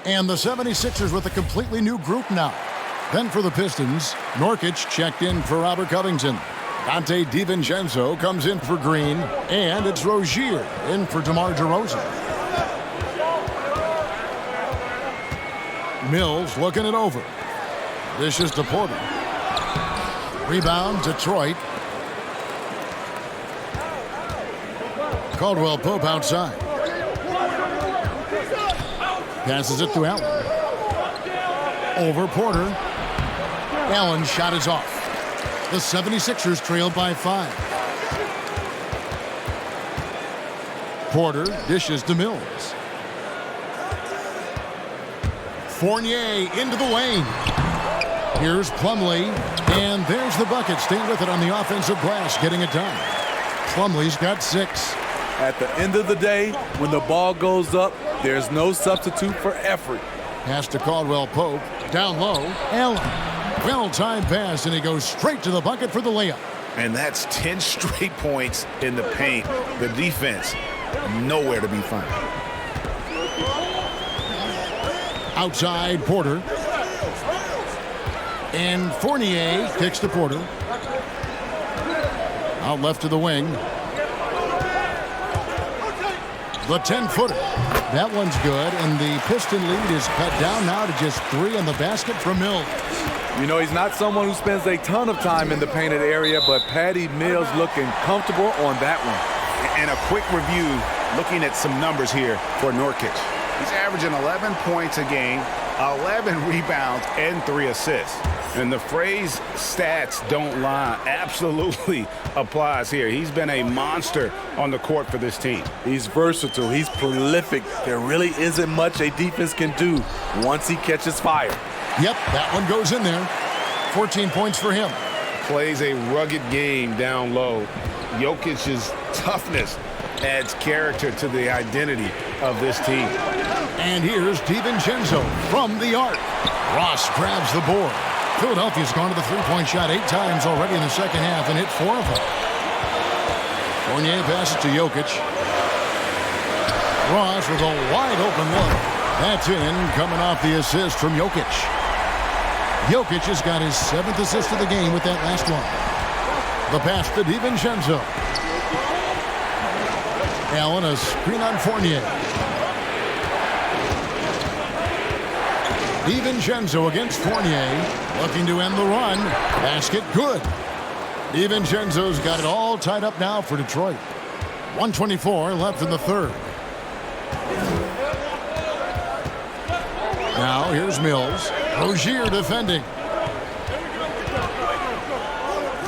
And the 76ers with a completely new group now. Then for the Pistons, Nurkic checked in for Robert Covington. Dante DiVincenzo comes in for Green. And it's Rozier in for DeMar DeRozan. Mills looking it over. This is to Porter. Rebound, Detroit. Caldwell Pope outside. Passes it to Allen. Over Porter. Allen's shot is off. The 76ers trail by 5. Porter dishes to Mills. Fournier into the lane. Here's Plumlee. And there's the bucket. Staying with it on the offensive glass, getting it done. Plumlee's got 6. At the end of the day, when the ball goes up, there's no substitute for effort. Pass to Caldwell Pope. Down low. Allen. Well-timed pass, and he goes straight to the bucket for the layup. And that's 10 straight points in the paint. The defense, nowhere to be found. Outside, Porter. And Fournier kicks to Porter. Out left to the wing. The 10-footer. That one's good, and the Piston lead is cut down now to just 3 on the basket from Mills. You know, he's not someone who spends a ton of time in the painted area, but Patty Mills looking comfortable on that one. And a quick review, looking at some numbers here for Nurkic. He's averaging 11 points a game, 11 rebounds, and 3 assists. And the phrase stats don't lie absolutely applies here. He's been a monster on the court for this team. He's versatile. He's prolific. There really isn't much a defense can do once he catches fire. Yep, that one goes in there. 14 points for him. Plays a rugged game down low. Jokic's toughness adds character to the identity of this team. And here's DiVincenzo from the arc. Ross grabs the board. Philadelphia's gone to the three-point shot 8 times already in the second half and hit 4 of them. Fournier passes to Jokic. Ross with a wide open look. That's in, coming off the assist from Jokic. Jokic has got his 7th assist of the game with that last one. The pass to DiVincenzo. Allen, a screen on Fournier. DiVincenzo against Fournier, looking to end the run. Basket good. DiVincenzo's got it all tied up now for Detroit. 1:24 left in the third. Now here's Mills. Rozier defending.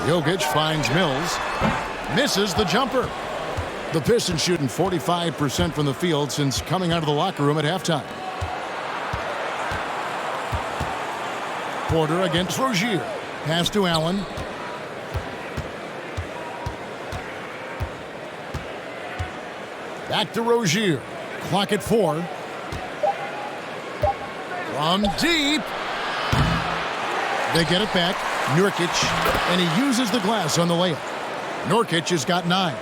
Jokic finds Mills. Misses the jumper. The Pistons shooting 45% from the field since coming out of the locker room at halftime. Porter against Rozier. Pass to Allen. Back to Rozier. Clock at 4. From deep. They get it back. Nurkic. And he uses the glass on the layup. Nurkic has got 9.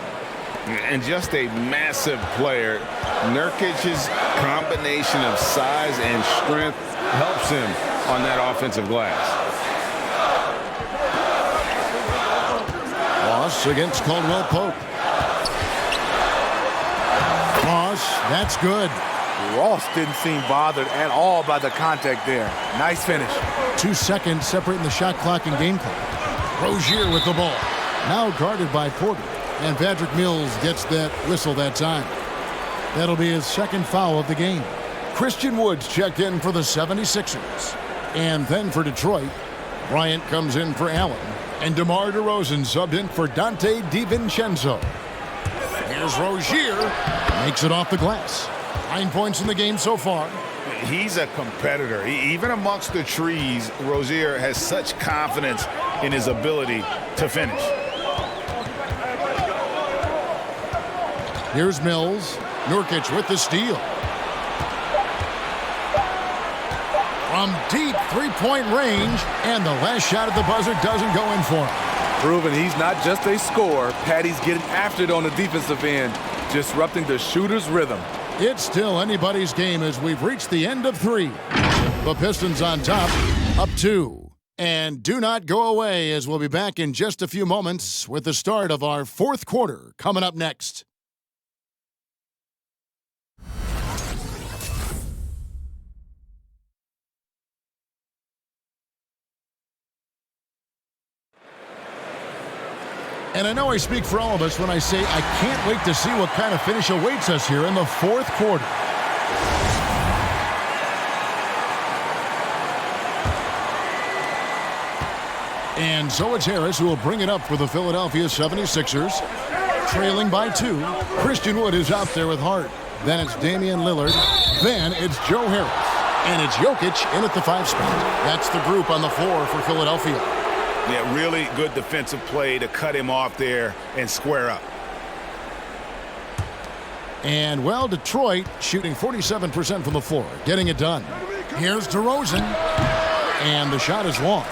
And just a massive player. Nurkic's combination of size and strength helps him on that offensive glass. Ross against Caldwell Pope. Ross, that's good. Ross didn't seem bothered at all by the contact there. Nice finish. 2 seconds separating the shot clock and game clock. Rozier with the ball. Now guarded by Porter. And Patrick Mills gets that whistle that time. That'll be his 2nd foul of the game. Christian Woods checked in for the 76ers. And then for Detroit, Bryant comes in for Allen. And DeMar DeRozan subbed in for Dante DiVincenzo. Here's Rozier. Makes it off the glass. 9 points in the game so far. He's a competitor. Even amongst the trees, Rozier has such confidence in his ability to finish. Here's Mills. Nurkic with the steal. From deep three-point range, and the last shot at the buzzer doesn't go in for him. Proving he's not just a scorer. Patty's getting after it on the defensive end, disrupting the shooter's rhythm. It's still anybody's game as we've reached the end of 3. The Pistons on top, up 2. And do not go away, as we'll be back in just a few moments with the start of our 4th quarter coming up next. And I know I speak for all of us when I say I can't wait to see what kind of finish awaits us here in the 4th quarter. And so it's Harris who will bring it up for the Philadelphia 76ers. Trailing by 2. Christian Wood is out there with Hart. Then it's Damian Lillard. Then it's Joe Harris. And it's Jokic in at the 5 spot. That's the group on the floor for Philadelphia. Yeah, really good defensive play to cut him off there and square up. And, well, Detroit shooting 47% from the floor, getting it done. Here's DeRozan. And the shot is long.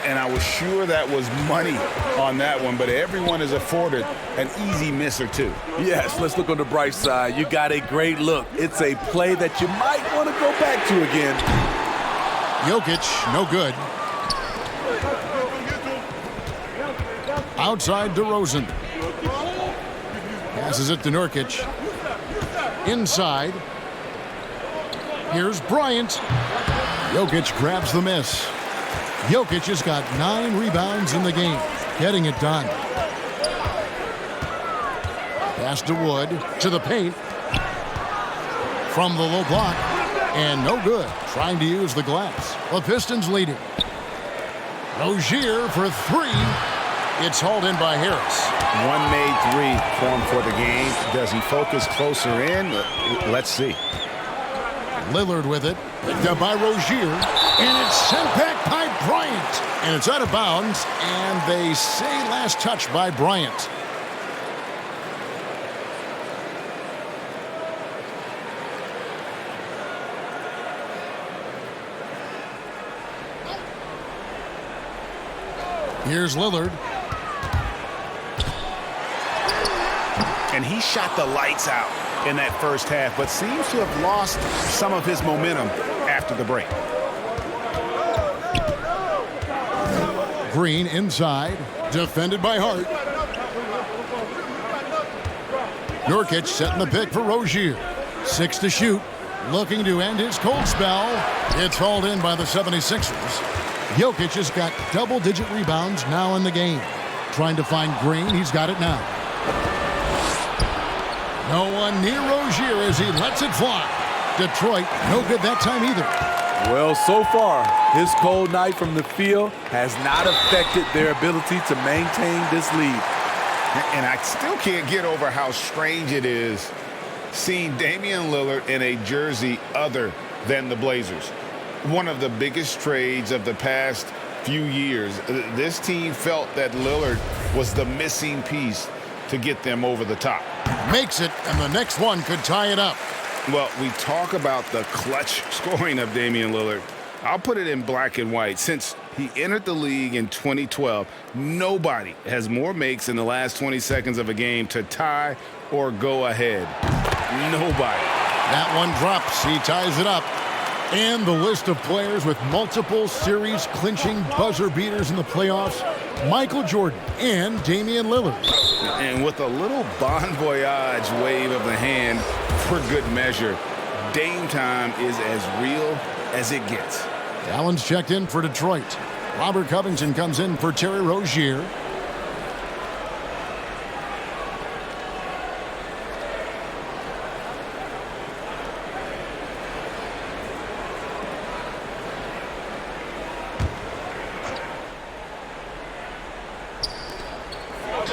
And I was sure that was money on that one, but everyone is afforded an easy miss or two. Yes, let's look on the bright side. You got a great look. It's a play that you might want to go back to again. Jokic, no good. Outside DeRozan. Passes it to Nurkic. Inside. Here's Bryant. Jokic grabs the miss. Jokic has got 9 rebounds in the game, getting it done. Pass to Wood, to the paint. From the low block, and no good. Trying to use the glass. The Pistons leading. Rozier for 3. It's hauled in by Harris. One made 3 for him for the game. Does he focus closer in? Let's see. Lillard with it. Picked up by Rozier. And it's sent back by Bryant. And it's out of bounds. And they say last touch by Bryant. Here's Lillard. and he shot the lights out in that first half, but seems to have lost some of his momentum after the break. Green inside, defended by Hart. Nurkic setting the pick for Rozier. 6 to shoot, looking to end his cold spell. It's hauled in by the 76ers. Jokic has got double-digit rebounds now in the game. Trying to find Green, he's got it now. No one near Rozier as he lets it fly. Detroit, no good that time either. Well, so far, his cold night from the field has not affected their ability to maintain this lead. And I still can't get over how strange it is seeing Damian Lillard in a jersey other than the Blazers. One of the biggest trades of the past few years. This team felt that Lillard was the missing piece to get them over the top. Makes it, and the next one could tie it up. Well, we talk about the clutch scoring of Damian Lillard. I'll put it in black and white. Since he entered the league in 2012, nobody has more makes in the last 20 seconds of a game to tie or go ahead. Nobody. That one drops. He ties it up. And the list of players with multiple series-clinching buzzer beaters in the playoffs, Michael Jordan and Damian Lillard. And with a little bon voyage wave of the hand for good measure, Dame time is as real as it gets. Allen's checked in for Detroit. Robert Covington comes in for Terry Rozier.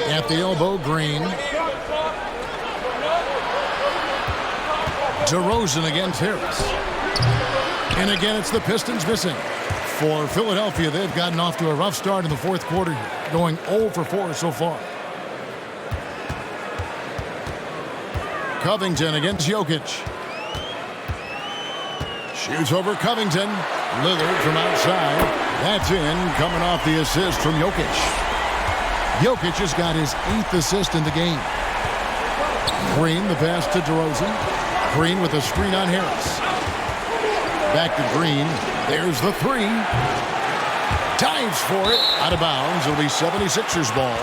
At the elbow, Green. DeRozan against Harris. And again, it's the Pistons missing. For Philadelphia, they've gotten off to a rough start in the fourth quarter, going 0 for 4 so far. Covington against Jokic. Shoots over Covington. Lillard from outside. That's in, coming off the assist from Jokic. Jokic has got his 8th assist in the game. Green, the pass to DeRozan. Green with a screen on Harris. Back to Green. There's the 3. Dives for it. Out of bounds. It'll be 76ers ball.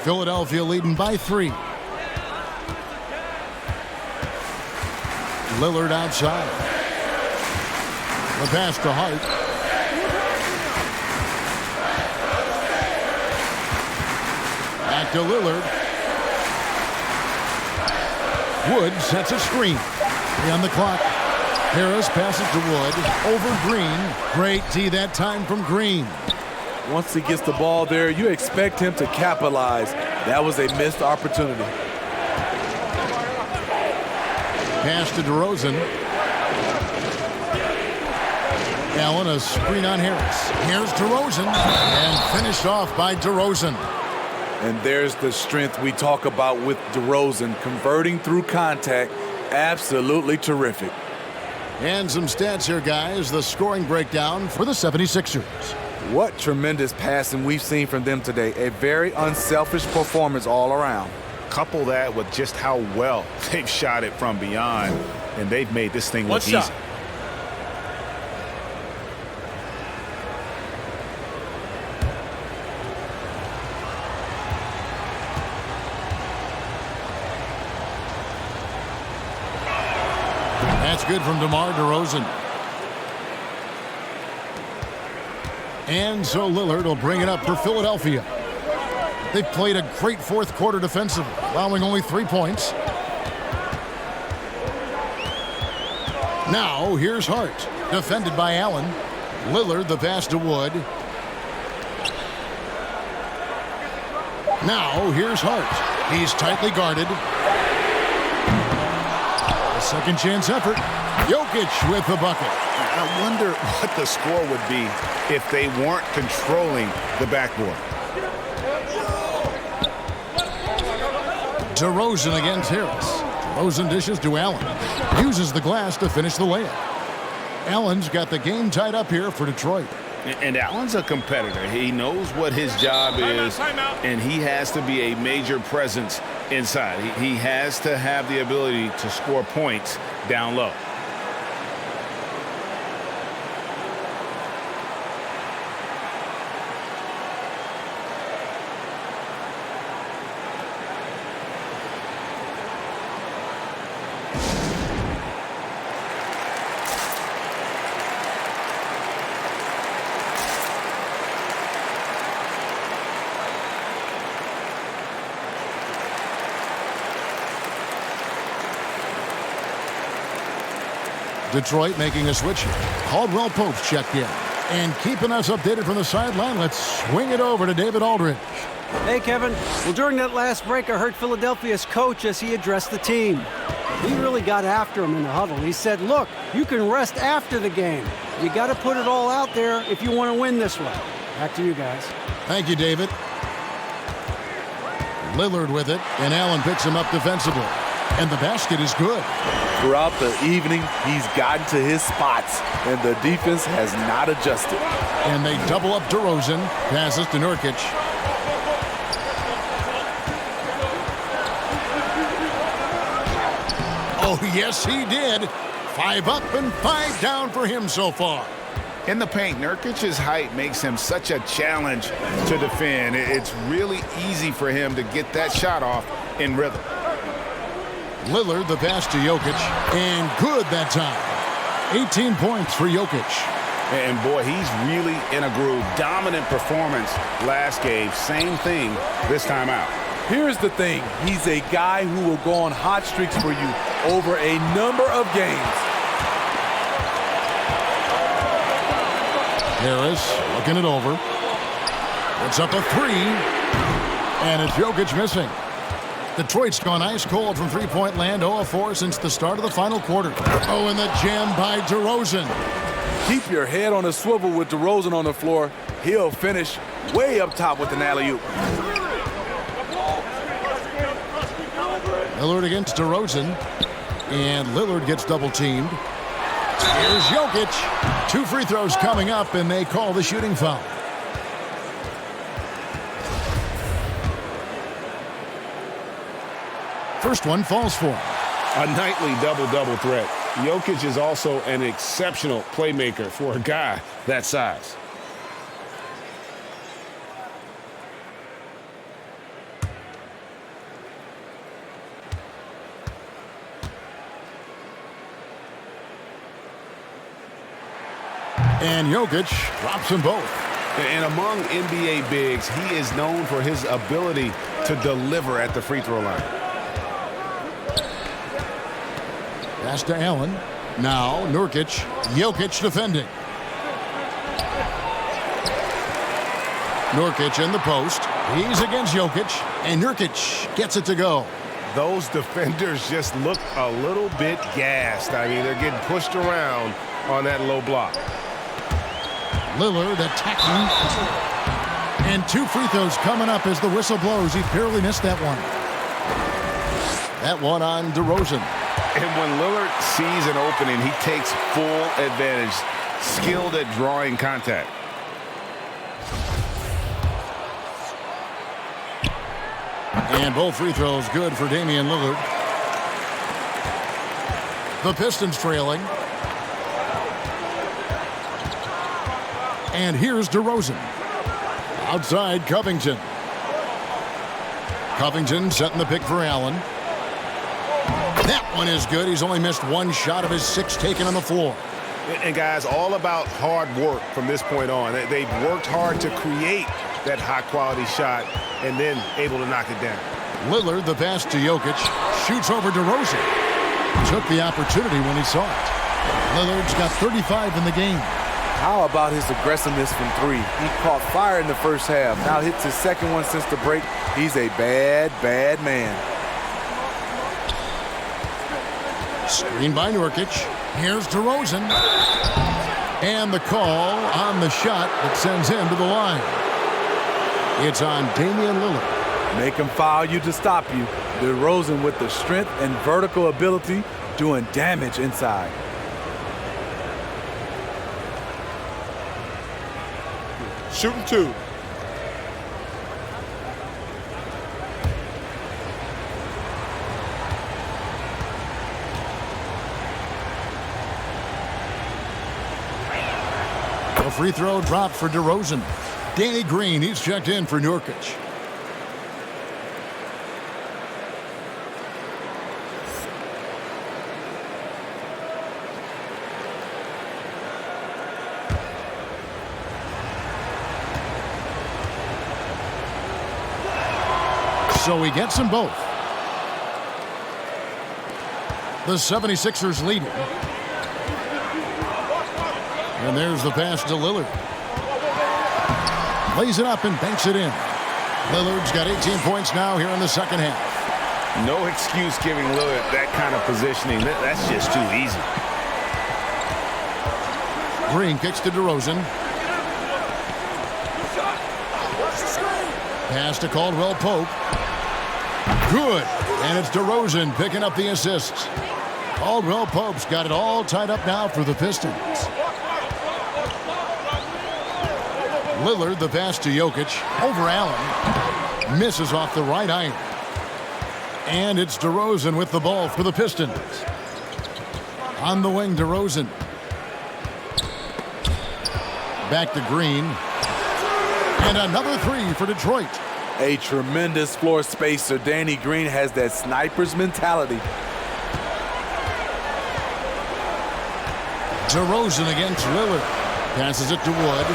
Philadelphia leading by 3. Lillard outside. The pass to Hart. Back to Lillard. Wood sets a screen. 3 on the clock. Harris passes to Wood. Over Green. Great D that time from Green. Once he gets the ball there, you expect him to capitalize. That was a missed opportunity. Pass to DeRozan. Allen, a screen on Harris. Here's DeRozan. And finished off by DeRozan. And there's the strength we talk about with DeRozan. Converting through contact. Absolutely terrific. And some stats here, guys. The scoring breakdown for the 76ers. What tremendous passing we've seen from them today. A very unselfish performance all around. Couple that with just how well they've shot it from beyond, and they've made this thing look easy. That's good from DeMar DeRozan. And so Lillard will bring it up for Philadelphia. They've played a great fourth quarter defensively, allowing only 3 points. Now, here's Hart, defended by Allen. Lillard, the pass to Wood. Now, here's Hart. He's tightly guarded. A second chance effort. Jokic with the bucket. I wonder what the score would be if they weren't controlling the backboard. DeRozan against Harris. DeRozan dishes to Allen. Uses the glass to finish the layup. Allen's got the game tied up here for Detroit. And Allen's a competitor. He knows what his job is, and he has to be a major presence inside. He has to have the ability to score points down low. Detroit making a switch here. Caldwell Pope's checked in. And keeping us updated from the sideline, let's swing it over to David Aldridge. Hey, Kevin. Well, during that last break, I heard Philadelphia's coach as he addressed the team. He really got after him in the huddle. He said, look, you can rest after the game. You got to put it all out there if you want to win this one. Back to you guys. Thank you, David. Lillard with it, and Allen picks him up defensively. And the basket is good. Throughout the evening, he's gotten to his spots, and the defense has not adjusted. And they double up DeRozan. Passes to Nurkic. Oh, yes, he did. 5 up and 5 down for him so far. In the paint, Nurkic's height makes him such a challenge to defend. It's really easy for him to get that shot off in rhythm. Lillard, the pass to Jokic, and good that time. 18 points for Jokic. And boy, he's really in a groove. Dominant performance last game. Same thing this time out. Here's the thing. He's a guy who will go on hot streaks for you over a number of games. Harris looking it over. It's up a 3. And it's Jokic missing. Detroit's gone ice cold from three-point land, 0-4 since the start of the final quarter. Oh, and the jam by DeRozan. Keep your head on a swivel with DeRozan on the floor. He'll finish way up top with an alley-oop. Lillard against DeRozan. And Lillard gets double-teamed. Here's Jokic. 2 free throws coming up, and they call the shooting foul. First one falls for him. A nightly double-double threat. Jokic is also an exceptional playmaker for a guy that size. And Jokic drops them both. And among NBA bigs, he is known for his ability to deliver at the free throw line. Pass to Allen. Now Nurkic. Jokic defending. Nurkic in the post. He's against Jokic. And Nurkic gets it to go. Those defenders just look a little bit gassed. I mean, they're getting pushed around on that low block. Lillard attacking. And 2 free throws coming up as the whistle blows. He barely missed that one. That one on DeRozan. And when Lillard sees an opening, he takes full advantage. Skilled at drawing contact. And both free throws good for Damian Lillard. The Pistons trailing. And here's DeRozan. Outside Covington. Covington setting the pick for Allen. That one is good. He's only missed 1 shot of his 6 taken on the floor. And guys, all about hard work from this point on. They've worked hard to create that high-quality shot and then able to knock it down. Lillard, the pass to Jokic, shoots over DeRozan. Took the opportunity when he saw it. Lillard's got 35 in the game. How about his aggressiveness from 3? He caught fire in the first half. Now hits his second one since the break. He's a bad, bad man. Screen by Nurkic. Here's DeRozan. And the call on the shot that sends him to the line. It's on Damian Lillard. Make him foul you to stop you. DeRozan with the strength and vertical ability doing damage inside. Shooting 2. A free throw dropped for DeRozan. Danny Green, he's checked in for Nurkic. So he gets them both. The 76ers lead it. And there's the pass to Lillard. Lays it up and banks it in. Lillard's got 18 points now here in the second half. No excuse giving Lillard that kind of positioning. That's just too easy. Green kicks to DeRozan. Pass to Caldwell Pope. Good. And it's DeRozan picking up the assists. Caldwell Pope's got it all tied up now for the Pistons. Lillard, the pass to Jokic. Over Allen. Misses off the right iron. And it's DeRozan with the ball for the Pistons. On the wing, DeRozan. Back to Green. And another 3 for Detroit. A tremendous floor spacer. Danny Green has that sniper's mentality. DeRozan against Lillard. Passes it to Wood.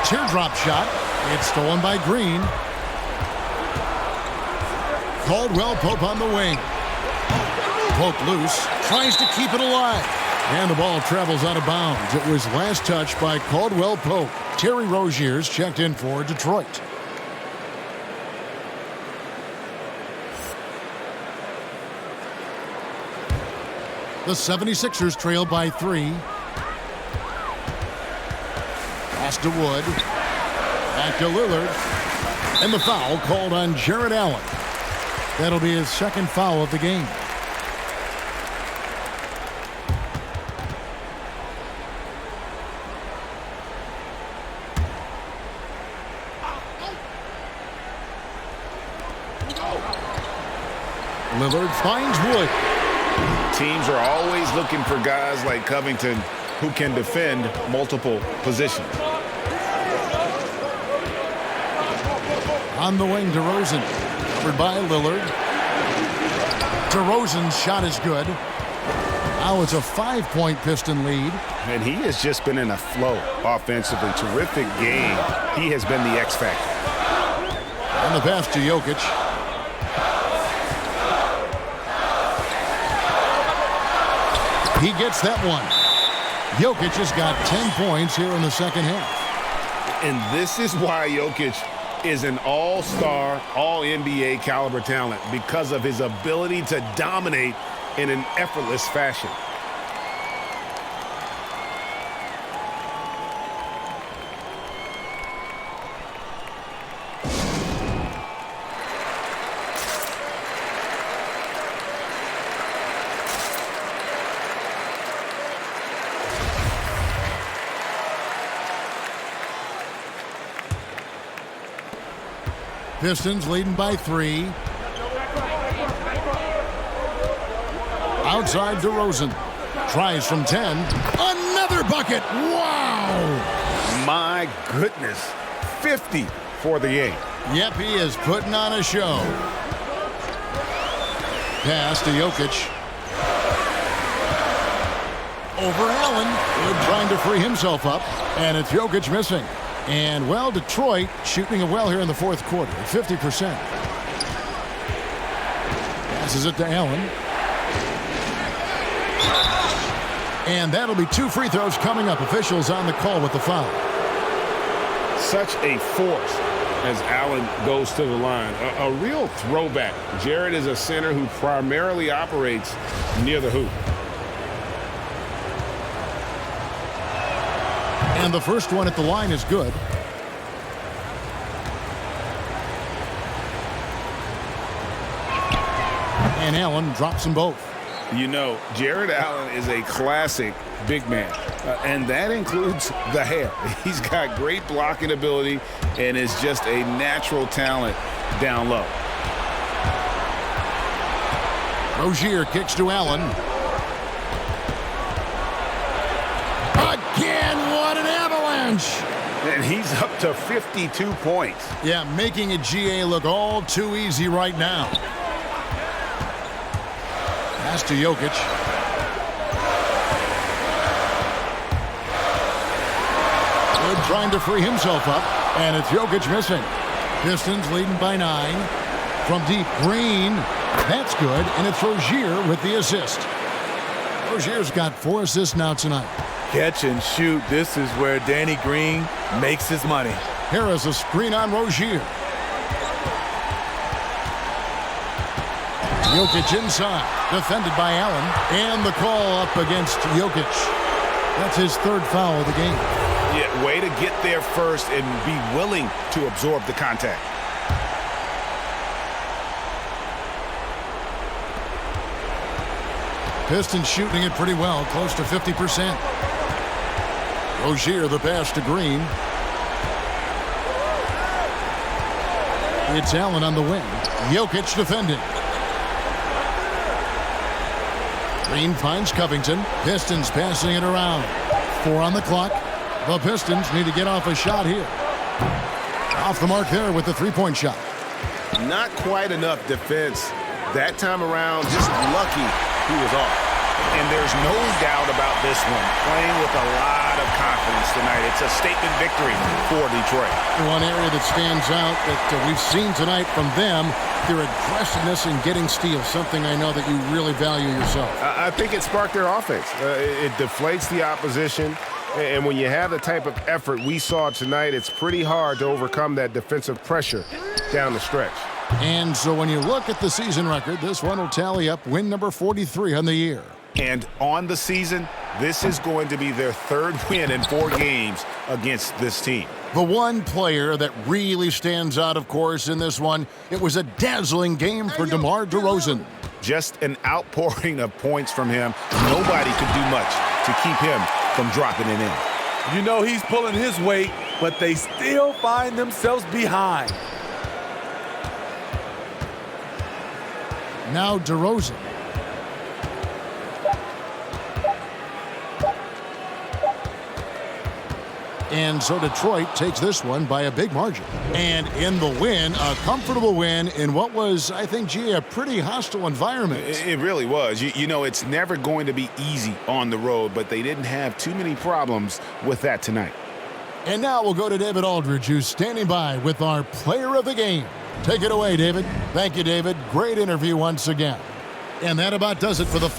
Teardrop shot. It's stolen by Green. Caldwell Pope on the wing. Pope loose. Tries to keep it alive. And the ball travels out of bounds. It was last touched by Caldwell Pope. Terry Rozier's checked in for Detroit. The 76ers trail by 3. Pass to Wood. Back to Lillard. And the foul called on Jarrett Allen. That'll be his second foul of the game. Lillard finds Wood. Teams are always looking for guys like Covington who can defend multiple positions. On the wing, DeRozan. Covered by Lillard. DeRozan's shot is good. Now it's a 5-point Piston lead. And he has just been in a flow offensively. Terrific game. He has been the X factor. And the pass to Jokic. He gets that one. Jokic has got 10 points here in the second half. And this is why Jokic is an all-star, all-NBA caliber talent, because of his ability to dominate in an effortless fashion. Pistons leading by 3. Outside DeRozan. Tries from 10. Another bucket. Wow. My goodness. 50 for the game. Yep, he is putting on a show. Pass to Jokic. Over Allen. Wood trying to free himself up. And it's Jokic missing. And, well, Detroit shooting it well here in the fourth quarter, 50%. Passes it to Allen. And that'll be 2 free throws coming up. Officials on the call with the foul. Such a force as Allen goes to the line. A real throwback. Jarrett is a center who primarily operates near the hoop. And the first one at the line is good. And Allen drops them both. You know, Jared Allen is a classic big man, and that includes the hair. He's got great blocking ability and is just a natural talent down low. Rozier kicks to Allen. Again, what an avalanche! And he's up to 52 points. Yeah, making a GA look all too easy right now. Pass to Jokic. Good trying to free himself up, and it's Jokic missing. Pistons leading by 9. From deep, Green. That's good, and it's Rozier with the assist. Rozier's got 4 assists now tonight. Catch and shoot. This is where Danny Green makes his money. Harris a screen on Rozier. Jokic inside, defended by Allen, and the call up against Jokic. That's his 3rd foul of the game. Yeah, way to get there first and be willing to absorb the contact. Pistons shooting it pretty well, close to 50%. Rozier the pass to Green. It's Allen on the wing. Jokic defending. Green finds Covington. Pistons passing it around. 4 on the clock. The Pistons need to get off a shot here. Off the mark there with the 3-point shot. Not quite enough defense that time around. Just lucky he was off. And there's no doubt about this one. Playing with a lot of confidence tonight. It's a statement victory for Detroit. One area that stands out that we've seen tonight from them, their aggressiveness in getting steals, something I know that you really value yourself. I think it sparked their offense. It deflates the opposition. And when you have the type of effort we saw tonight, it's pretty hard to overcome that defensive pressure down the stretch. And so when you look at the season record, this one will tally up win number 43 on the year. And on the season, this is going to be their 3rd win in 4 games against this team. The one player that really stands out, of course, in this one, it was a dazzling game for DeMar DeRozan. Just an outpouring of points from him. Nobody could do much to keep him from dropping it in. You know he's pulling his weight, but they still find themselves behind. Now DeRozan. And so Detroit takes this one by a big margin. And in the win, a comfortable win in what was, I think, a pretty hostile environment. It really was. You know, it's never going to be easy on the road, but they didn't have too many problems with that tonight. And now we'll go to David Aldridge, who's standing by with our player of the game. Take it away, David. Thank you, David. Great interview once again. And that about does it for the